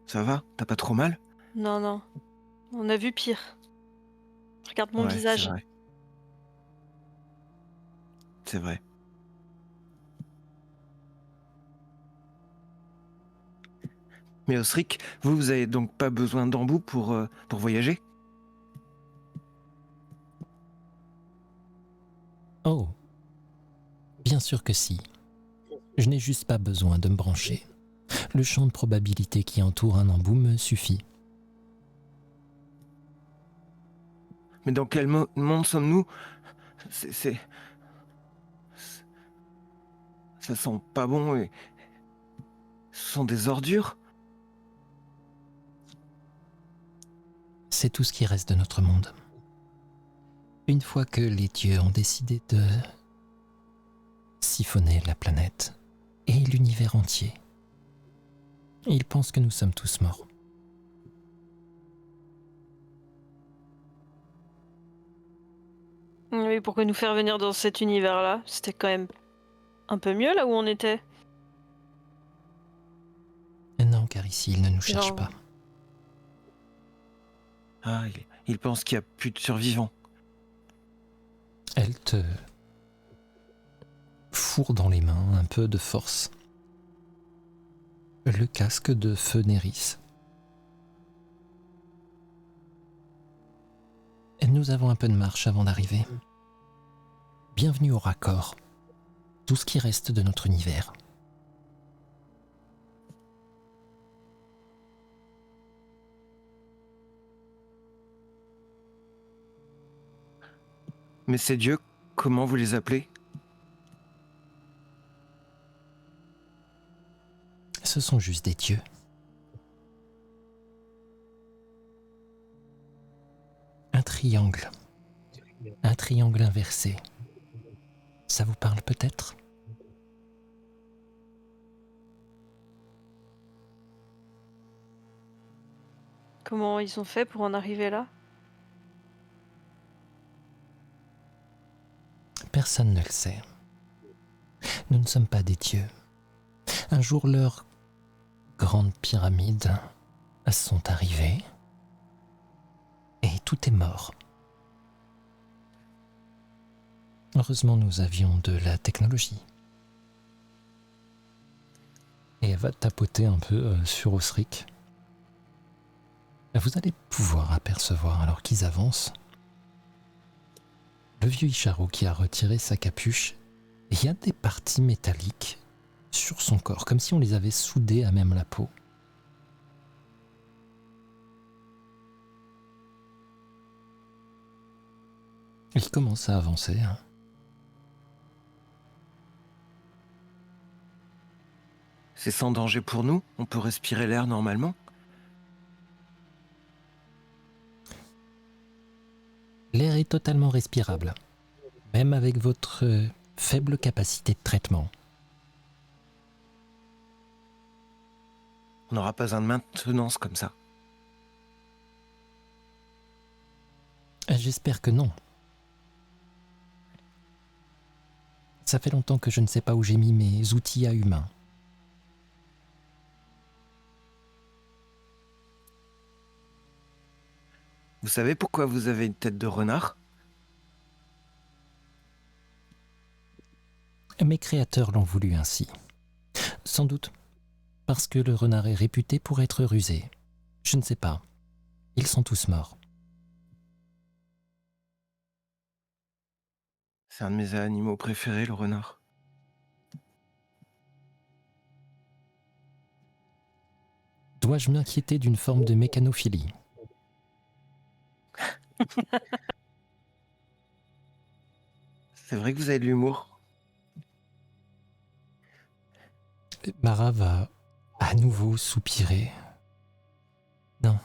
Ça va? T'as pas trop mal? Non. On a vu pire. Regarde mon Ouais, c'est visage. vrai. C'est vrai. Mais Osric, vous avez donc pas besoin d'embout pour voyager? Oh, bien sûr que si. Je n'ai juste pas besoin de me brancher. Le champ de probabilité qui entoure un embout me suffit. Mais dans quel monde sommes-nous? c'est- ça sent pas bon et ce sont des ordures. C'est tout ce qui reste de notre monde. Une fois que les dieux ont décidé de siphonner la planète et l'univers entier, ils pensent que nous sommes tous morts. Oui, pourquoi nous faire venir dans cet univers-là? C'était quand même un peu mieux là où on était. Non, car ici, ils ne nous cherchent Genre, pas. Ah, il pense qu'il n'y a plus de survivants. Elle te fourre dans les mains un peu de force le casque de feu Néris. Et nous avons un peu de marche avant d'arriver. Bienvenue au raccord, tout ce qui reste de notre univers. Mais ces dieux, comment vous les appelez? Ce sont juste des dieux. Un triangle. Un triangle inversé. Ça vous parle peut-être ? comment ils ont fait pour en arriver là? Personne ne le sait. Nous ne sommes pas des dieux. Un jour, leurs grandes pyramides sont arrivées et tout est mort. Heureusement, nous avions de la technologie. Et elle va tapoter un peu sur Osric. Vous allez pouvoir apercevoir, alors qu'ils avancent, le vieux Isharo qui a retiré sa capuche. Il y a des parties métalliques sur son corps, comme si on les avait soudées à même la peau. Il commence à avancer. C'est sans danger pour nous? On peut respirer l'air normalement? L'air est totalement respirable, même avec votre faible capacité de traitement. On n'aura pas besoin de maintenance comme ça. J'espère que non. Ça fait longtemps que je ne sais pas où j'ai mis mes outils à humains. Vous savez pourquoi vous avez une tête de renard? Mes créateurs l'ont voulu ainsi. Sans doute parce que le renard est réputé pour être rusé. Je ne sais pas. Ils sont tous morts. C'est un de mes animaux préférés, le renard. Dois-je m'inquiéter d'une forme de mécanophilie ? C'est vrai que vous avez de l'humour. Mara va à nouveau soupirer. Non.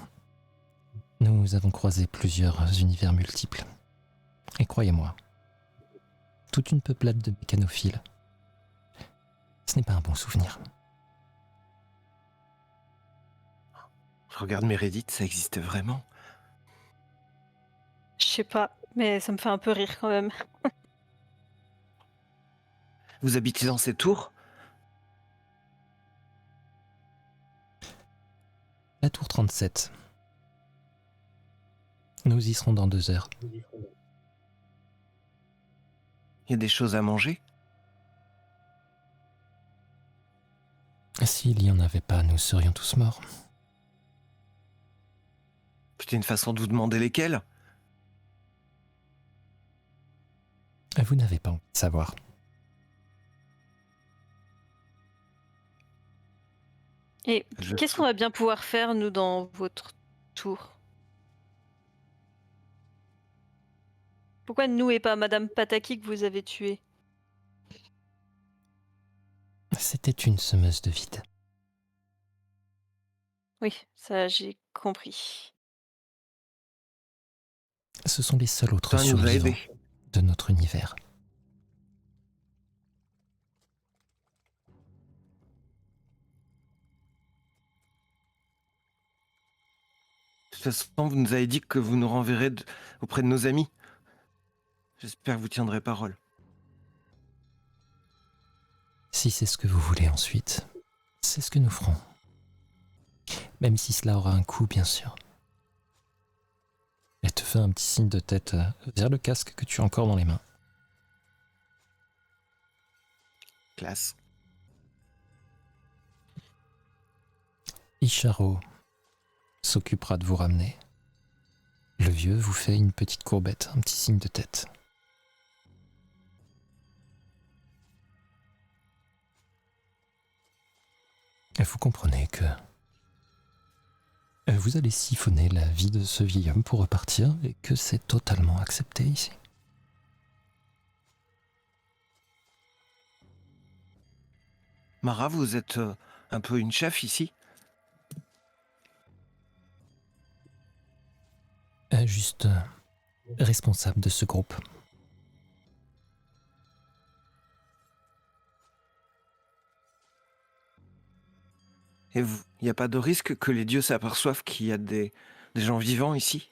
Nous avons croisé plusieurs univers multiples. Et croyez-moi, toute une peuplade de mécanophiles, ce n'est pas un bon souvenir. Je regarde Meredith, ça existe vraiment. Je sais pas, mais ça me fait un peu rire quand même. Vous habitez dans ces tours? La tour 37. Nous y serons dans 2 heures. Il y a des choses à manger? S'il y en avait pas, nous serions tous morts. C'était une façon de vous demander lesquelles? Vous n'avez pas envie de savoir. Et Je- qu'est-ce qu'on va bien pouvoir faire, nous, dans votre tour? Pourquoi nous et pas Madame Pataki que vous avez tuée? C'était une semeuse de vide. Oui, ça j'ai compris. Ce sont les seuls autres Ça nous a survivants aidés. de notre univers. De toute façon, vous nous avez dit que vous nous renverrez auprès de nos amis. J'espère que vous tiendrez parole. Si c'est ce que vous voulez ensuite, c'est ce que nous ferons. Même si cela aura un coût, bien sûr. Elle te fait un petit signe de tête vers le casque que tu as encore dans les mains. Classe. Isharo s'occupera de vous ramener. Le vieux vous fait une petite courbette, un petit signe de tête. Et vous comprenez que vous allez siphonner la vie de ce vieil homme pour repartir et que c'est totalement accepté ici. Mara, vous êtes un peu une chef ici? Juste responsable de ce groupe. Et il n'y a pas de risque que les dieux s'aperçoivent qu'il y a des gens vivants ici?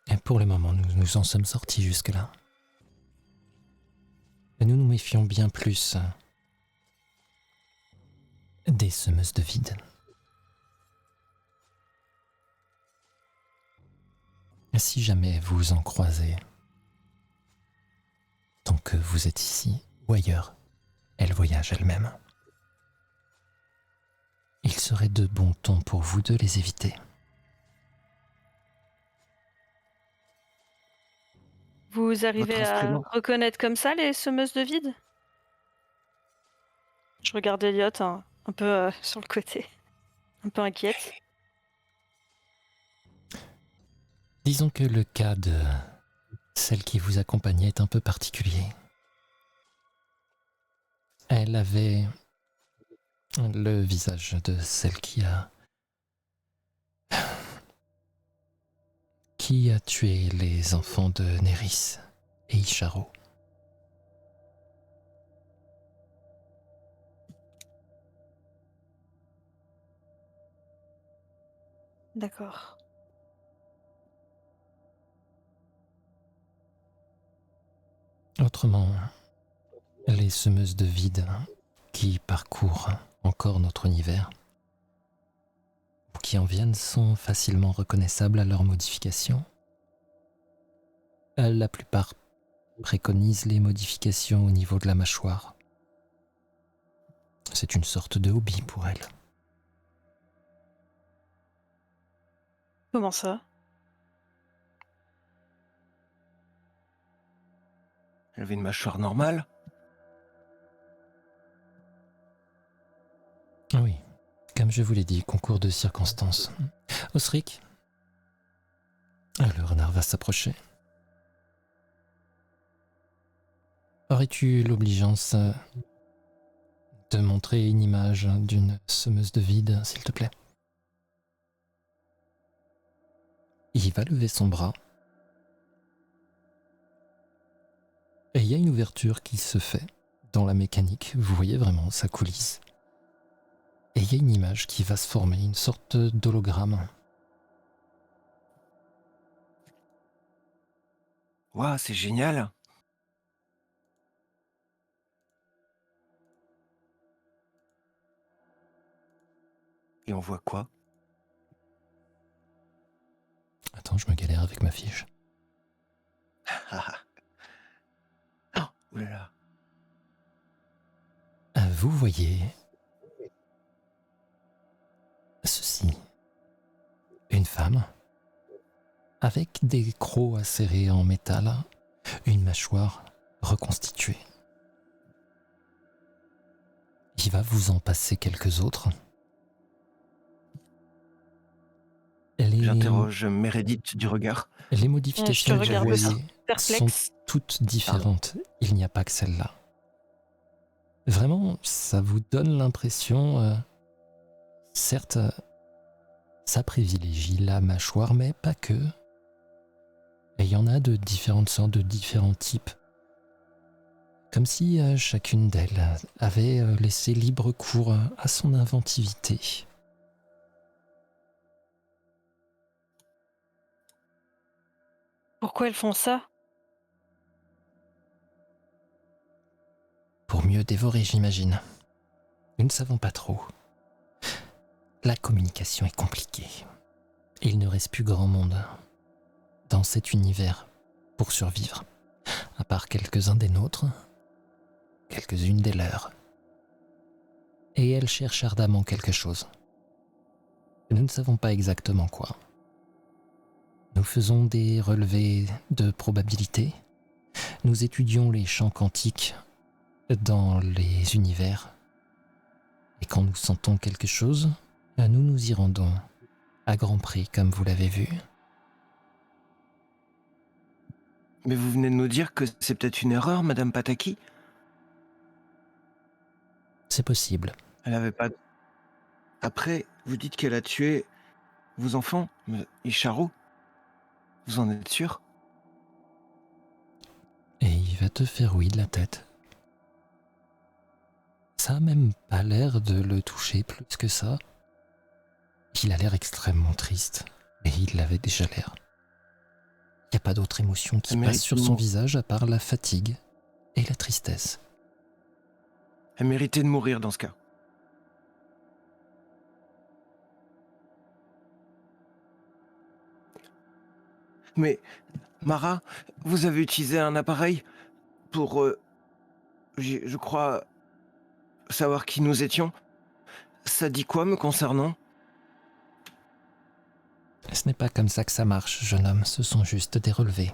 Et pour le moment, nous en sommes sortis jusque-là. Et nous nous méfions bien plus des semeuses de vide. Si jamais vous en croisez, tant que vous êtes ici ou ailleurs, elles voyagent elles-mêmes. Il serait de bon ton pour vous de les éviter. Vous arrivez Votre à instrument. reconnaître comme ça les semeuses de vide? Je regarde Elliot un peu sur le côté, un peu inquiète. Disons que le cas de celle qui vous accompagnait est un peu particulier. Elle avait le visage de celle qui a tué les enfants de Néris et Isharo. D'accord. Autrement, les semeuses de vide qui parcourent encore notre univers ou qui en viennent sont facilement reconnaissables à leur modification. La plupart préconisent les modifications au niveau de la mâchoire. C'est une sorte de hobby pour elles. Comment ça? Elle avait une mâchoire normale? Oui, comme je vous l'ai dit, concours de circonstances. Osric, le renard va s'approcher. Aurais-tu l'obligeance de montrer une image d'une semeuse de vide, s'il te plaît? Il va lever son bras. Et il y a une ouverture qui se fait dans la mécanique. Vous voyez vraiment sa coulisse. Et il y a une image qui va se former, une sorte d'hologramme. Waouh, c'est génial! Et on voit quoi? Attends, je me galère avec ma fiche. Oh, oulala. Vous voyez ceci. Une femme avec des crocs acérés en métal, une mâchoire reconstituée. Il va vous en passer quelques autres. Les, J'interroge Meredith du regard. les Je te modifications que vous regarde voyez sont perplexe. toutes Pardon. différentes. Il n'y a pas que celle-là. Vraiment, ça vous donne l'impression, certes, ça privilégie la mâchoire, mais pas que. Et il y en a de différentes sortes, de différents types. Comme si chacune d'elles avait laissé libre cours à son inventivité. Pourquoi elles font ça? Pour mieux dévorer, j'imagine. Nous ne savons pas trop. La communication est compliquée. Et il ne reste plus grand monde dans cet univers pour survivre, à part quelques-uns des nôtres, quelques-unes des leurs. Et elles cherchent ardemment quelque chose. Nous ne savons pas exactement quoi. Nous faisons des relevés de probabilité. Nous étudions les champs quantiques dans les univers. Et quand nous sentons quelque chose, nous nous y rendons à grand prix, comme vous l'avez vu. Mais vous venez de nous dire que c'est peut-être une erreur, Madame Pataki? C'est possible. Elle avait pas... Après, vous dites qu'elle a tué vos enfants, Isharu. Vous en êtes sûr? Et il va te faire oui de la tête. Ça a même pas l'air de le toucher plus que ça. Il a l'air extrêmement triste. Et il l'avait déjà l'air. Il n'y a pas d'autre émotion qui Elle passe mérite sur de son mou- visage à part la fatigue et la tristesse. Elle méritait de mourir dans ce cas. Mais, Mara, vous avez utilisé un appareil pour, je crois, savoir qui nous étions. Ça dit quoi me concernant? Ce n'est pas comme ça que ça marche, jeune homme, ce sont juste des relevés.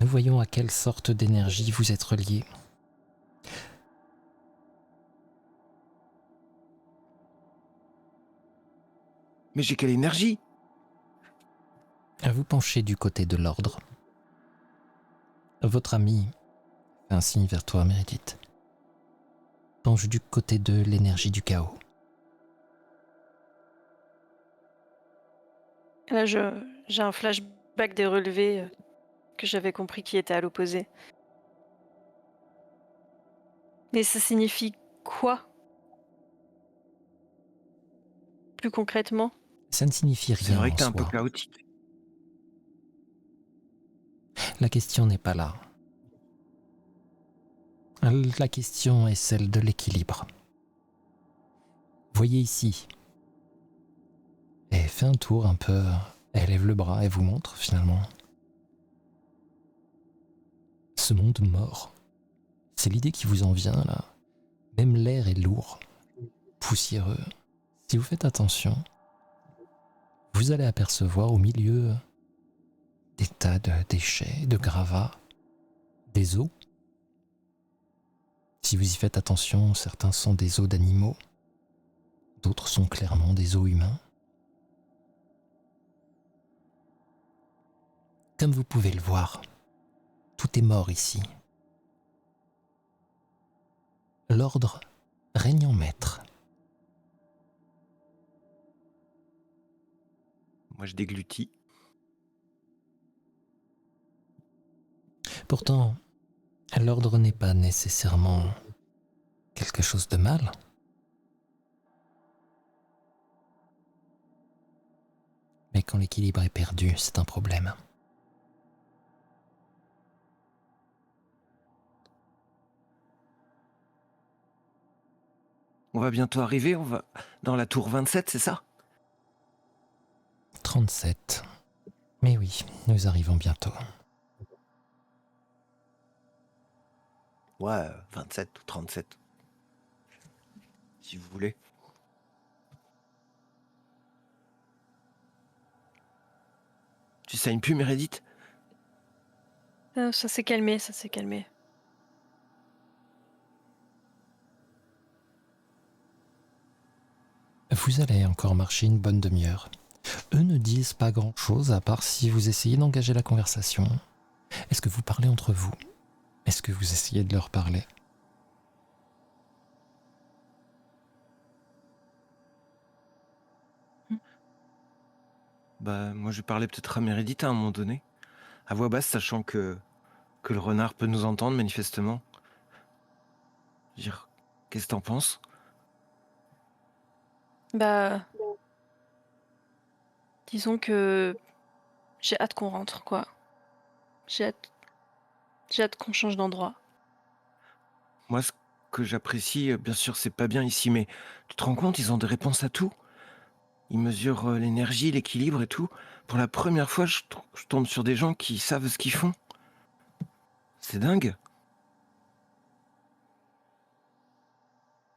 Nous voyons à quelle sorte d'énergie vous êtes relié. Mais j'ai quelle énergie? Vous penchez du côté de l'ordre. Votre ami fait un signe vers toi, Meredith. Penche du côté de l'énergie du chaos. Là, j'ai un flashback des relevés que j'avais compris qui étaient à l'opposé. Mais ça signifie quoi? Plus concrètement? Ça ne signifie C'est rien vrai en que t'es un peu soi. chaotique. La question n'est pas là. La question est celle de l'équilibre. Voyez ici. Elle fait un tour un peu. Elle lève le bras et vous montre finalement. Ce monde mort. C'est l'idée qui vous en vient là. Même l'air est lourd, poussiéreux. Si vous faites attention, vous allez apercevoir au milieu des tas de déchets, de gravats, des os. Si vous y faites attention, certains sont des os d'animaux, d'autres sont clairement des os humains. Comme vous pouvez le voir, tout est mort ici. L'ordre règne en maître. Moi, je déglutis. Pourtant, l'ordre n'est pas nécessairement quelque chose de mal. Mais quand l'équilibre est perdu, c'est un problème. On va bientôt arriver, on va dans la tour 27, c'est ça? 37. Mais oui, nous arrivons bientôt. Ouais, 27 ou 37. Si vous voulez. Tu saignes plus, Meredith? Ça s'est calmé, ça s'est calmé. Vous allez encore marcher une bonne demi-heure. Eux ne disent pas grand-chose à part si vous essayez d'engager la conversation. Est-ce que vous parlez entre vous? Est-ce que vous essayez de leur parler? Bah, moi, je parlais peut-être à Meredith à un moment donné, à voix basse, sachant que le renard peut nous entendre manifestement. Dire, qu'est-ce que t'en penses? Bah, disons que j'ai hâte qu'on rentre, quoi. J'ai hâte, j'ai hâte qu'on change d'endroit. Moi, ce que j'apprécie, bien sûr, c'est pas bien ici, mais tu te rends compte, ils ont des réponses à tout. Ils mesurent l'énergie, l'équilibre et tout. Pour la première fois, je tombe sur des gens qui savent ce qu'ils font. C'est dingue.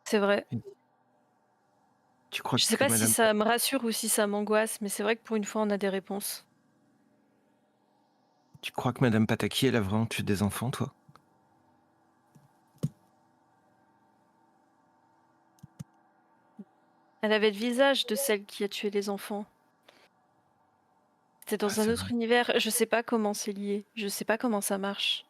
C'est vrai. Tu crois Je sais que pas si Madame, ça me rassure ou si ça m'angoisse, mais c'est vrai que pour une fois, on a des réponses. tu crois que Madame Pataki, elle a vraiment tué des enfants, toi? Elle avait le visage de celle qui a tué les enfants. C'était Ah, dans un c'est autre vrai. univers. Je sais pas comment c'est lié. Je sais pas comment ça marche.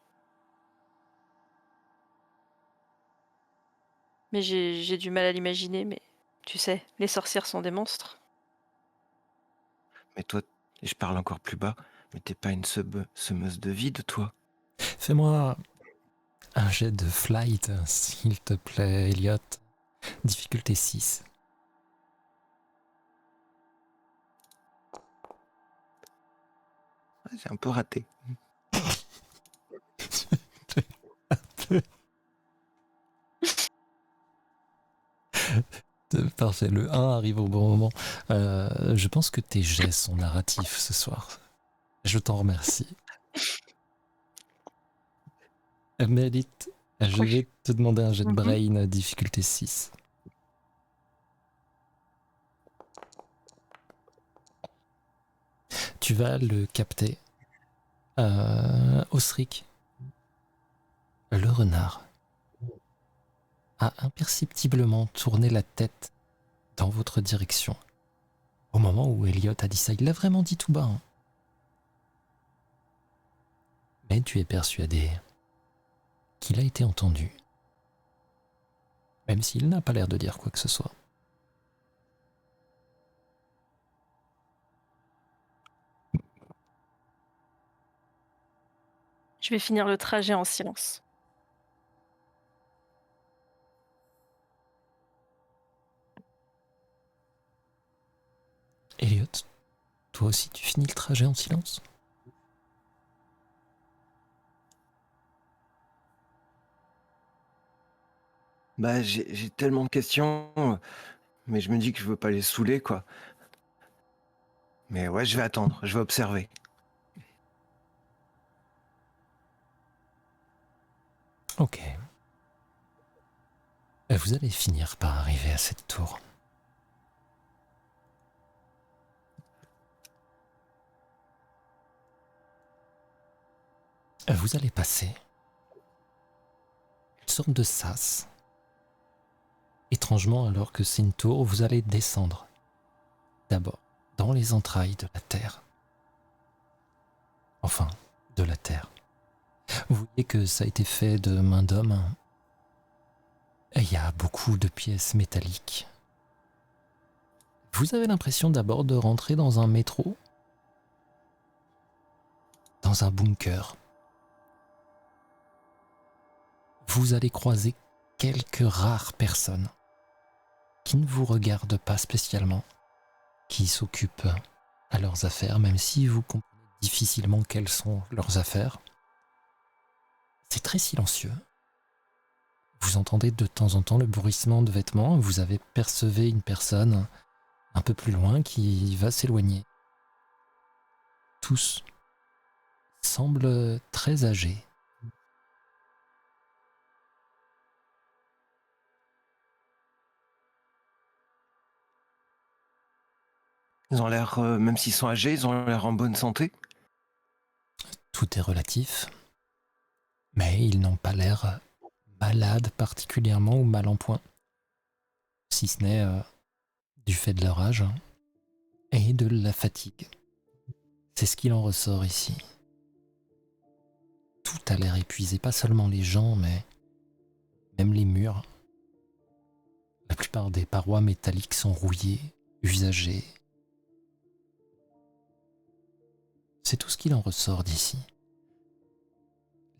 Mais j'ai du mal à l'imaginer, mais tu sais, les sorcières sont des monstres. Mais toi, et je parle encore plus bas, mais t'es pas une semeuse de vide, toi? Fais-moi un jet de flight, s'il te plaît, Elliot. Difficulté 6. Ouais, j'ai un peu raté. Parfait, le 1 arrive au bon moment. Je pense que tes jets sont narratifs ce soir. Je t'en remercie. Mérite, je vais te demander un jet de Mhm. brain, difficulté 6. Tu vas le capter. Osric, le renard, a imperceptiblement tourné la tête dans votre direction. Au moment où Elliot a dit ça, il l'a vraiment dit tout bas. Hein. Mais tu es persuadé qu'il a été entendu. Même s'il n'a pas l'air de dire quoi que ce soit. Je vais finir le trajet en silence. Elliot, toi aussi tu finis le trajet en silence? Bah, j'ai tellement de questions, mais je me dis que je veux pas les saouler, quoi. Mais ouais, je vais attendre, je vais observer. Ok. Vous allez finir par arriver à cette tour. Vous allez passer une sorte de sas. Étrangement, alors que c'est une tour, vous allez descendre. D'abord, dans les entrailles de la terre. Enfin, de la terre. Vous voyez que ça a été fait de main d'homme. Il y a beaucoup de pièces métalliques. Vous avez l'impression d'abord de rentrer dans un métro, dans un bunker. Vous allez croiser quelques rares personnes qui ne vous regardent pas spécialement, qui s'occupent à leurs affaires, même si vous comprenez difficilement quelles sont leurs affaires. C'est très silencieux. Vous entendez de temps en temps le bruissement de vêtements, vous avez percevé une personne un peu plus loin qui va s'éloigner. Tous semblent très âgés. Ils ont l'air, même s'ils sont âgés, ils ont l'air en bonne santé. Tout est relatif, mais ils n'ont pas l'air malades particulièrement ou mal en point, si ce n'est du fait de leur âge. et de la fatigue. C'est ce qu'il en ressort ici. Tout a l'air épuisé, pas seulement les gens, mais même les murs. La plupart des parois métalliques sont rouillées, usagées. C'est tout ce qu'il en ressort d'ici.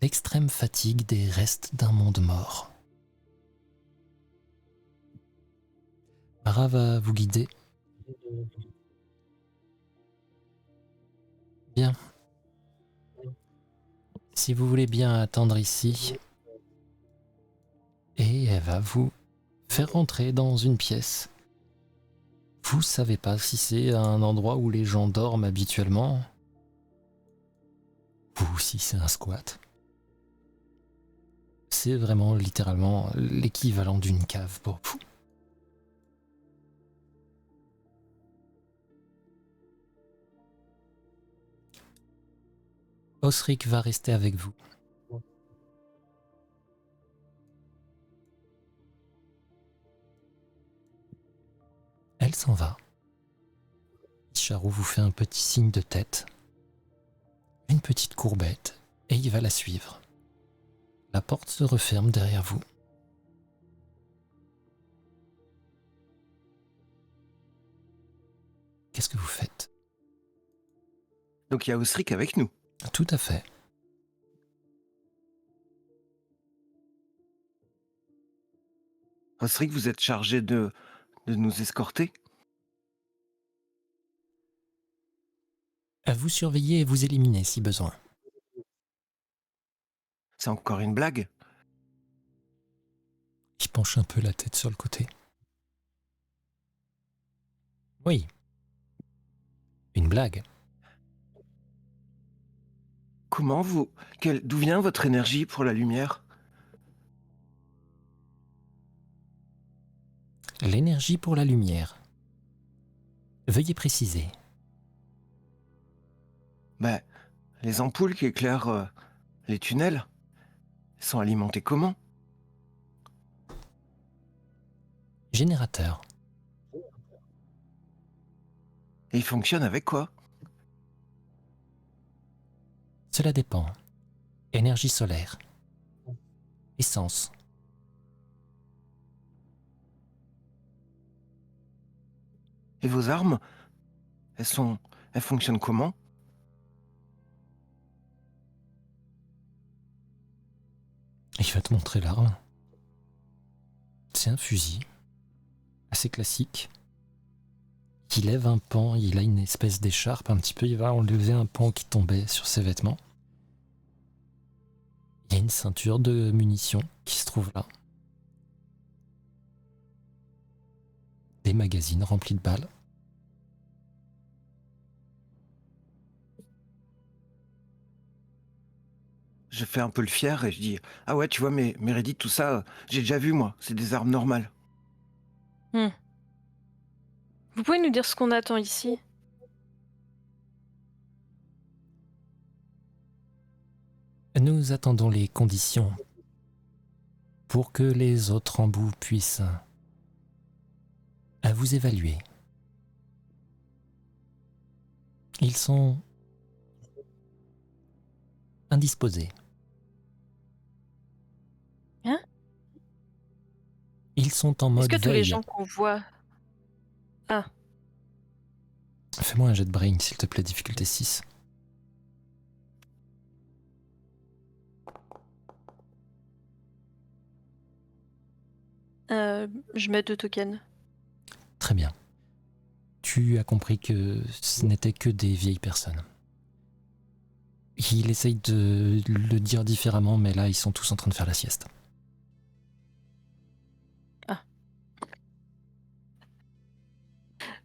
L'extrême fatigue des restes d'un monde mort. Mara va vous guider. Bien. Si vous voulez bien attendre ici, et elle va vous faire rentrer dans une pièce. Vous savez pas si c'est un endroit où les gens dorment habituellement, ou si c'est un squat. C'est vraiment littéralement l'équivalent d'une cave pour vous. Osric va rester avec vous. Elle s'en va. Isharu vous fait un petit signe de tête, une petite courbette, et il va la suivre. La porte se referme derrière vous. Qu'est-ce que vous faites? Donc il y a Osric avec nous. Tout à fait. Osric, vous êtes chargé de nous escorter? À vous surveiller et vous éliminer si besoin. C'est encore une blague? Il penche un peu la tête sur le côté. Oui. Une blague. Comment vous... D'où vient votre énergie pour la lumière? L'énergie pour la lumière. Veuillez préciser. Ben, les ampoules qui éclairent les tunnels sont alimentées comment? Générateur. Et ils fonctionnent avec quoi? Cela dépend. Énergie solaire. Essence. Et vos armes, elles fonctionnent comment? Il va te montrer l'arme. C'est un fusil. Assez classique. Il lève un pan, il a une espèce d'écharpe un petit peu, il va enlever un pan qui tombait sur ses vêtements. Il y a une ceinture de munitions qui se trouve là. Des magazines remplis de balles. Je fais un peu le fier et je dis « Ah ouais, tu vois, mes Reddit, tout ça, j'ai déjà vu, moi. C'est des armes normales. Vous pouvez nous dire ce qu'on attend ici? Nous attendons les conditions pour que les autres embouts puissent à vous évaluer. Ils sont indisposés. Hein? Ils sont en Est-ce mode que tous les veille. gens qu'on voit... Ah, Fais-moi un jet de brain, s'il te plaît, difficulté 6. je mets 2 tokens. Très bien. Tu as compris que ce n'étaient que des vieilles personnes. Il essaye de le dire différemment, mais là, ils sont tous en train de faire la sieste.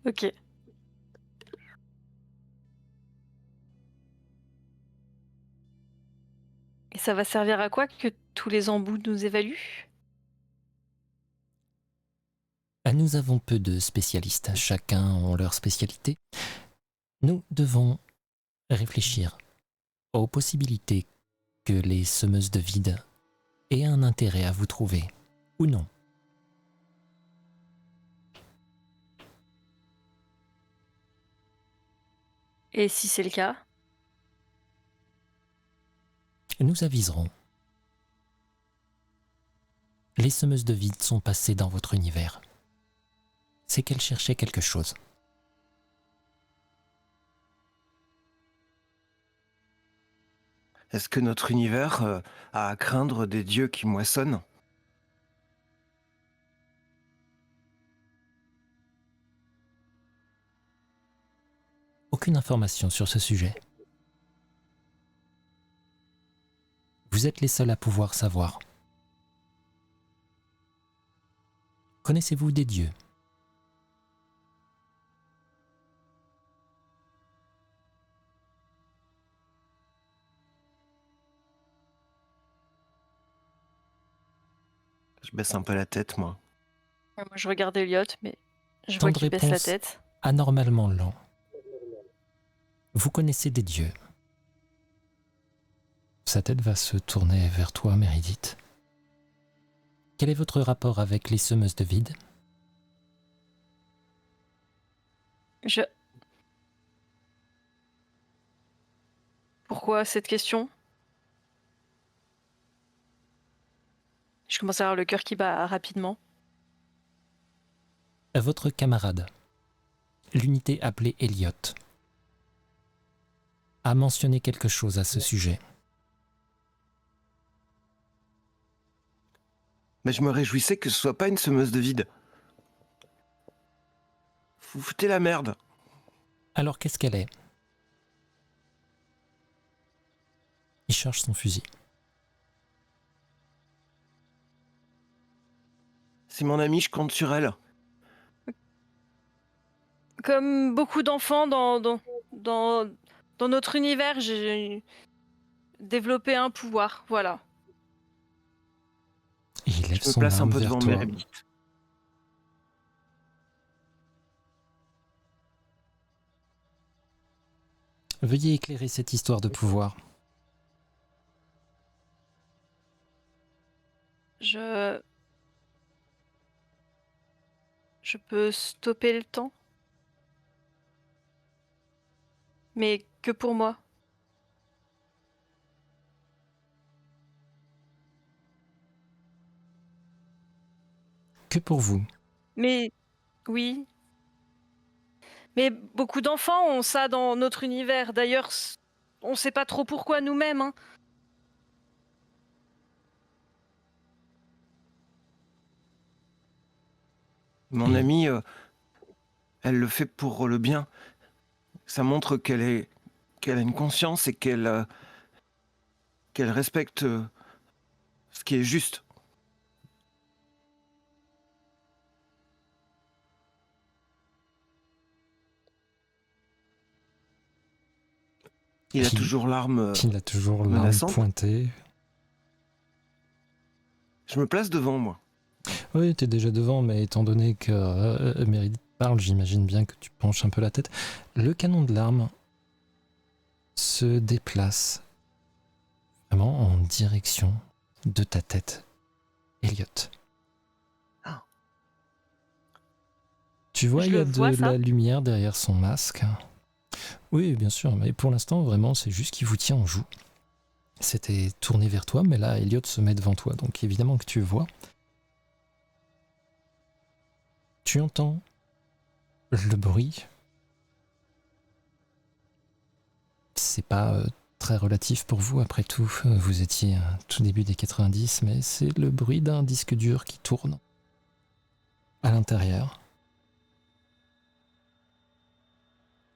Ok. Et ça va servir à quoi que tous les embouts nous évaluent? Nous avons peu de spécialistes, chacun ont leur spécialité. Nous devons réfléchir aux possibilités que les semeuses de vide aient un intérêt à vous trouver, ou non. Et si c'est le cas? Nous aviserons. Les semeuses de vide sont passées dans votre univers. C'est qu'elles cherchaient quelque chose. Est-ce que notre univers a à craindre des dieux qui moissonnent? Aucune information sur ce sujet. Vous êtes les seuls à pouvoir savoir. Connaissez-vous des dieux? Je baisse un peu la tête, moi. Ouais, moi, je regarde Elliot, mais je Temps vois de qu'il baisse la réponse tête. anormalement lent. Vous connaissez des dieux. Sa tête va se tourner vers toi, Meredith. Quel est votre rapport avec les semeuses de vide? Je... Pourquoi cette question? Je commence à avoir le cœur qui bat rapidement. Votre camarade, l'unité appelée Elliot, a mentionné quelque chose à ce sujet. Mais je me réjouissais que ce soit pas une semeuse de vide. Vous foutez la merde. Alors qu'est-ce qu'elle est? Il charge son fusil. C'est mon amie, je compte sur elle. Comme beaucoup d'enfants dans notre univers, j'ai développé un pouvoir, voilà. Il lève Je me son place un arme peu vers devant toi. Meredith. Veuillez éclairer cette histoire de pouvoir. Je peux stopper le temps, mais que pour moi. Que pour vous. Mais oui. Mais beaucoup d'enfants ont ça dans notre univers. D'ailleurs, on sait pas trop pourquoi nous-mêmes, hein. Mon Et- amie, elle le fait pour le bien. Ça montre qu'elle a une conscience et qu'elle respecte ce qui est juste. Il a toujours l'arme Il a toujours l'arme menaçante. pointée. Je me place devant, moi. Oui, t'es déjà devant, mais étant donné que Meredith parle, j'imagine bien que tu penches un peu la tête. Le canon de l'arme se déplace vraiment en direction de ta tête, Elliot. Ah. Tu vois, Je il y le a de vois, ça. la lumière derrière son masque. Oui, bien sûr, mais pour l'instant, vraiment, c'est juste qu'il vous tient en joue. C'était tourné vers toi, mais là, Elliot se met devant toi, donc évidemment que tu vois. Tu entends le bruit. C'est pas très relatif pour vous, après tout. Vous étiez tout début des 90, mais c'est le bruit d'un disque dur qui tourne à l'intérieur.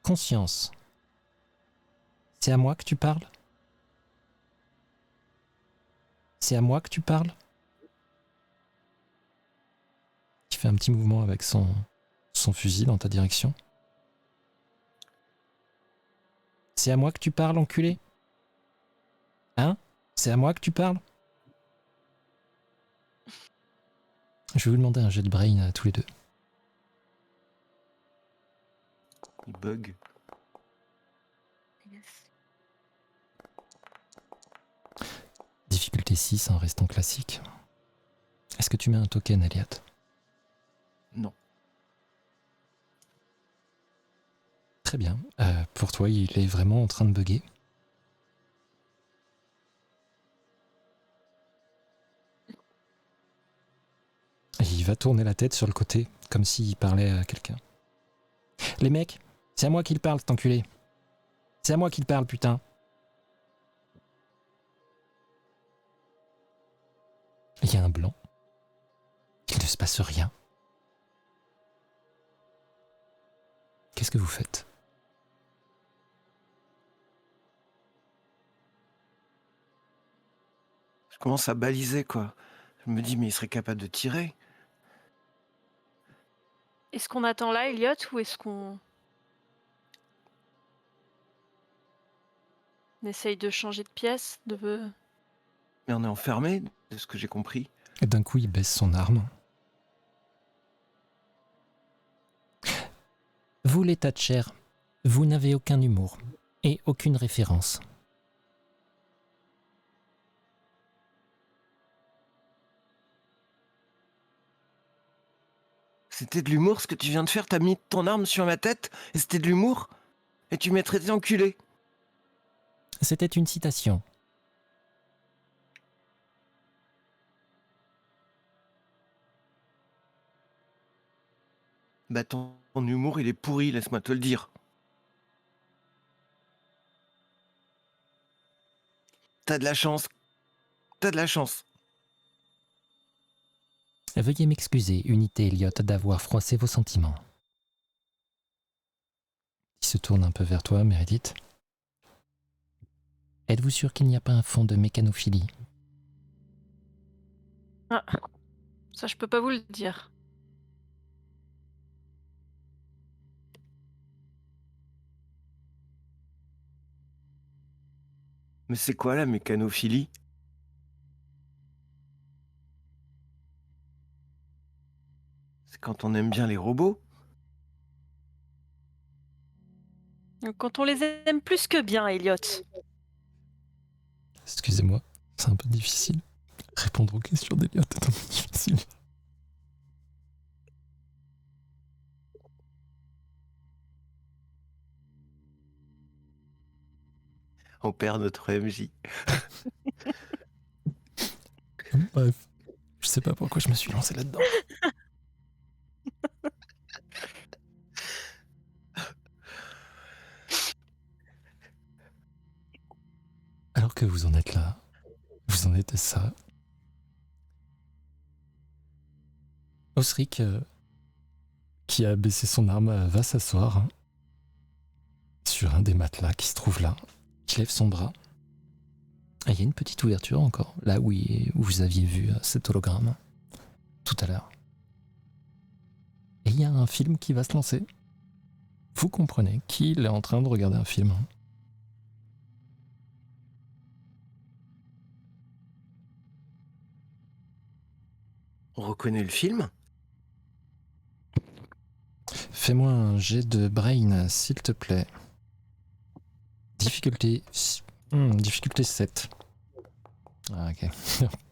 Conscience. C'est à moi que tu parles? C'est à moi que tu parles? Il fait un petit mouvement avec son fusil dans ta direction. C'est à moi que tu parles, enculé? Hein? C'est à moi que tu parles? Je vais vous demander un jet de brain à tous les deux. Il bug. Difficulté 6 en restant classique. Est-ce que tu mets un token, Elliot? Non. Très bien. Pour toi, il est vraiment en train de bugger. Et il va tourner la tête sur le côté, comme s'il parlait à quelqu'un. Les mecs, c'est à moi qu'il parle, cet enculé. C'est à moi qu'il parle, putain. Il y a un blanc. Il ne se passe rien. Qu'est-ce que vous faites? Je commence à baliser, quoi. Je me dis, mais il serait capable de tirer. Est-ce qu'on attend là, Elliot, ou est-ce qu'on essaye de changer de pièce Mais on est enfermé, de ce que j'ai compris. Et d'un coup, il baisse son arme. Vous, les Thatcher, vous n'avez aucun humour et aucune référence. C'était de l'humour ce que tu viens de faire. T'as mis ton arme sur ma tête et c'était de l'humour. Et tu m'as traité d'enculé. C'était une citation. Bah ton humour il est pourri, laisse-moi te le dire. T'as de la chance. T'as de la chance. Veuillez m'excuser, unité Elliot, d'avoir froissé vos sentiments. Il se tourne un peu vers toi, Meredith. Êtes-vous sûr qu'il n'y a pas un fond de mécanophilie? Ah, ça je peux pas vous le dire. Mais c'est quoi la mécanophilie? C'est quand on aime bien les robots? Quand on les aime plus que bien, Elliot. Excusez-moi, c'est un peu difficile. Répondre aux questions d'Elliot est un peu difficile. On perd notre MJ. Bref, je sais pas pourquoi je me suis lancé là-dedans. Alors que vous en êtes là, vous en êtes à ça. Osric, qui a baissé son arme, va s'asseoir sur un des matelas qui se trouve là, qui lève son bras. Et il y a une petite ouverture encore, là où vous aviez vu cet hologramme tout à l'heure. Et il y a un film qui va se lancer. Vous comprenez qu'il est en train de regarder un film. On reconnaît le film? Fais-moi un jet de brain, s'il te plaît. Difficulté 7. Ah, ok.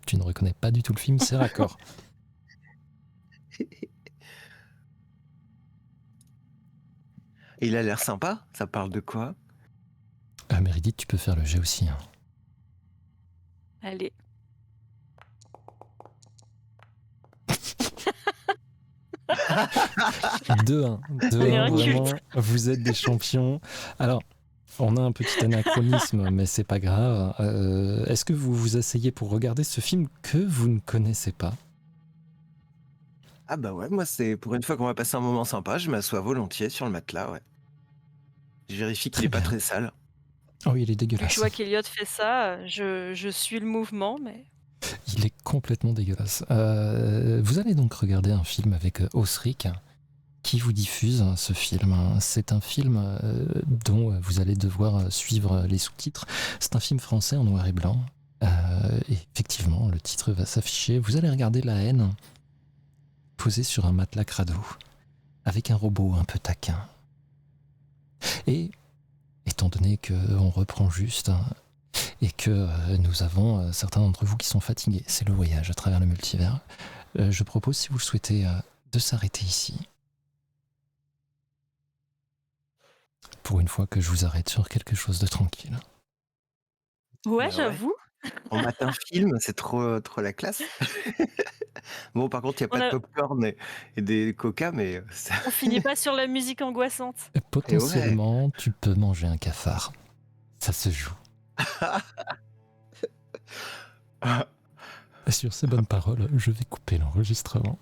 Tu ne reconnais pas du tout le film, c'est raccord. Il a l'air sympa. Ça parle de quoi? Meredith, tu peux faire le jet aussi. Hein. Allez. Deux 1 vraiment, vous êtes des champions. Alors, on a un petit anachronisme, mais c'est pas grave. Est-ce que vous vous asseyez pour regarder ce film que vous ne connaissez pas? Ah bah ouais, moi c'est pour une fois qu'on va passer un moment sympa, je m'assois volontiers sur le matelas, ouais. Je vérifie qu'il est pas très sale. Oh, il est Vu que dégueulasse. je vois qu'Elliot fait ça, je suis le mouvement, mais... Il est complètement dégueulasse. Vous allez donc regarder un film avec Osric qui vous diffuse ce film. C'est un film dont vous allez devoir suivre les sous-titres. C'est un film français en noir et blanc. Et effectivement, le titre va s'afficher. Vous allez regarder La haine posée sur un matelas crado avec un robot un peu taquin. Et étant donné qu'on reprend juste et que nous avons certains d'entre vous qui sont fatigués, c'est le voyage à travers le multivers, je propose, si vous le souhaitez, de s'arrêter ici. pour une fois que je vous arrête sur quelque chose de tranquille. Ouais, Bah j'avoue. On mate un film, c'est trop la classe. Bon, par contre, il y a On pas de a popcorn et des coca, mais ça on finit pas sur la musique angoissante. et ouais. Potentiellement, tu peux manger un cafard. Ça se joue. Sur ces bonnes paroles, je vais couper l'enregistrement.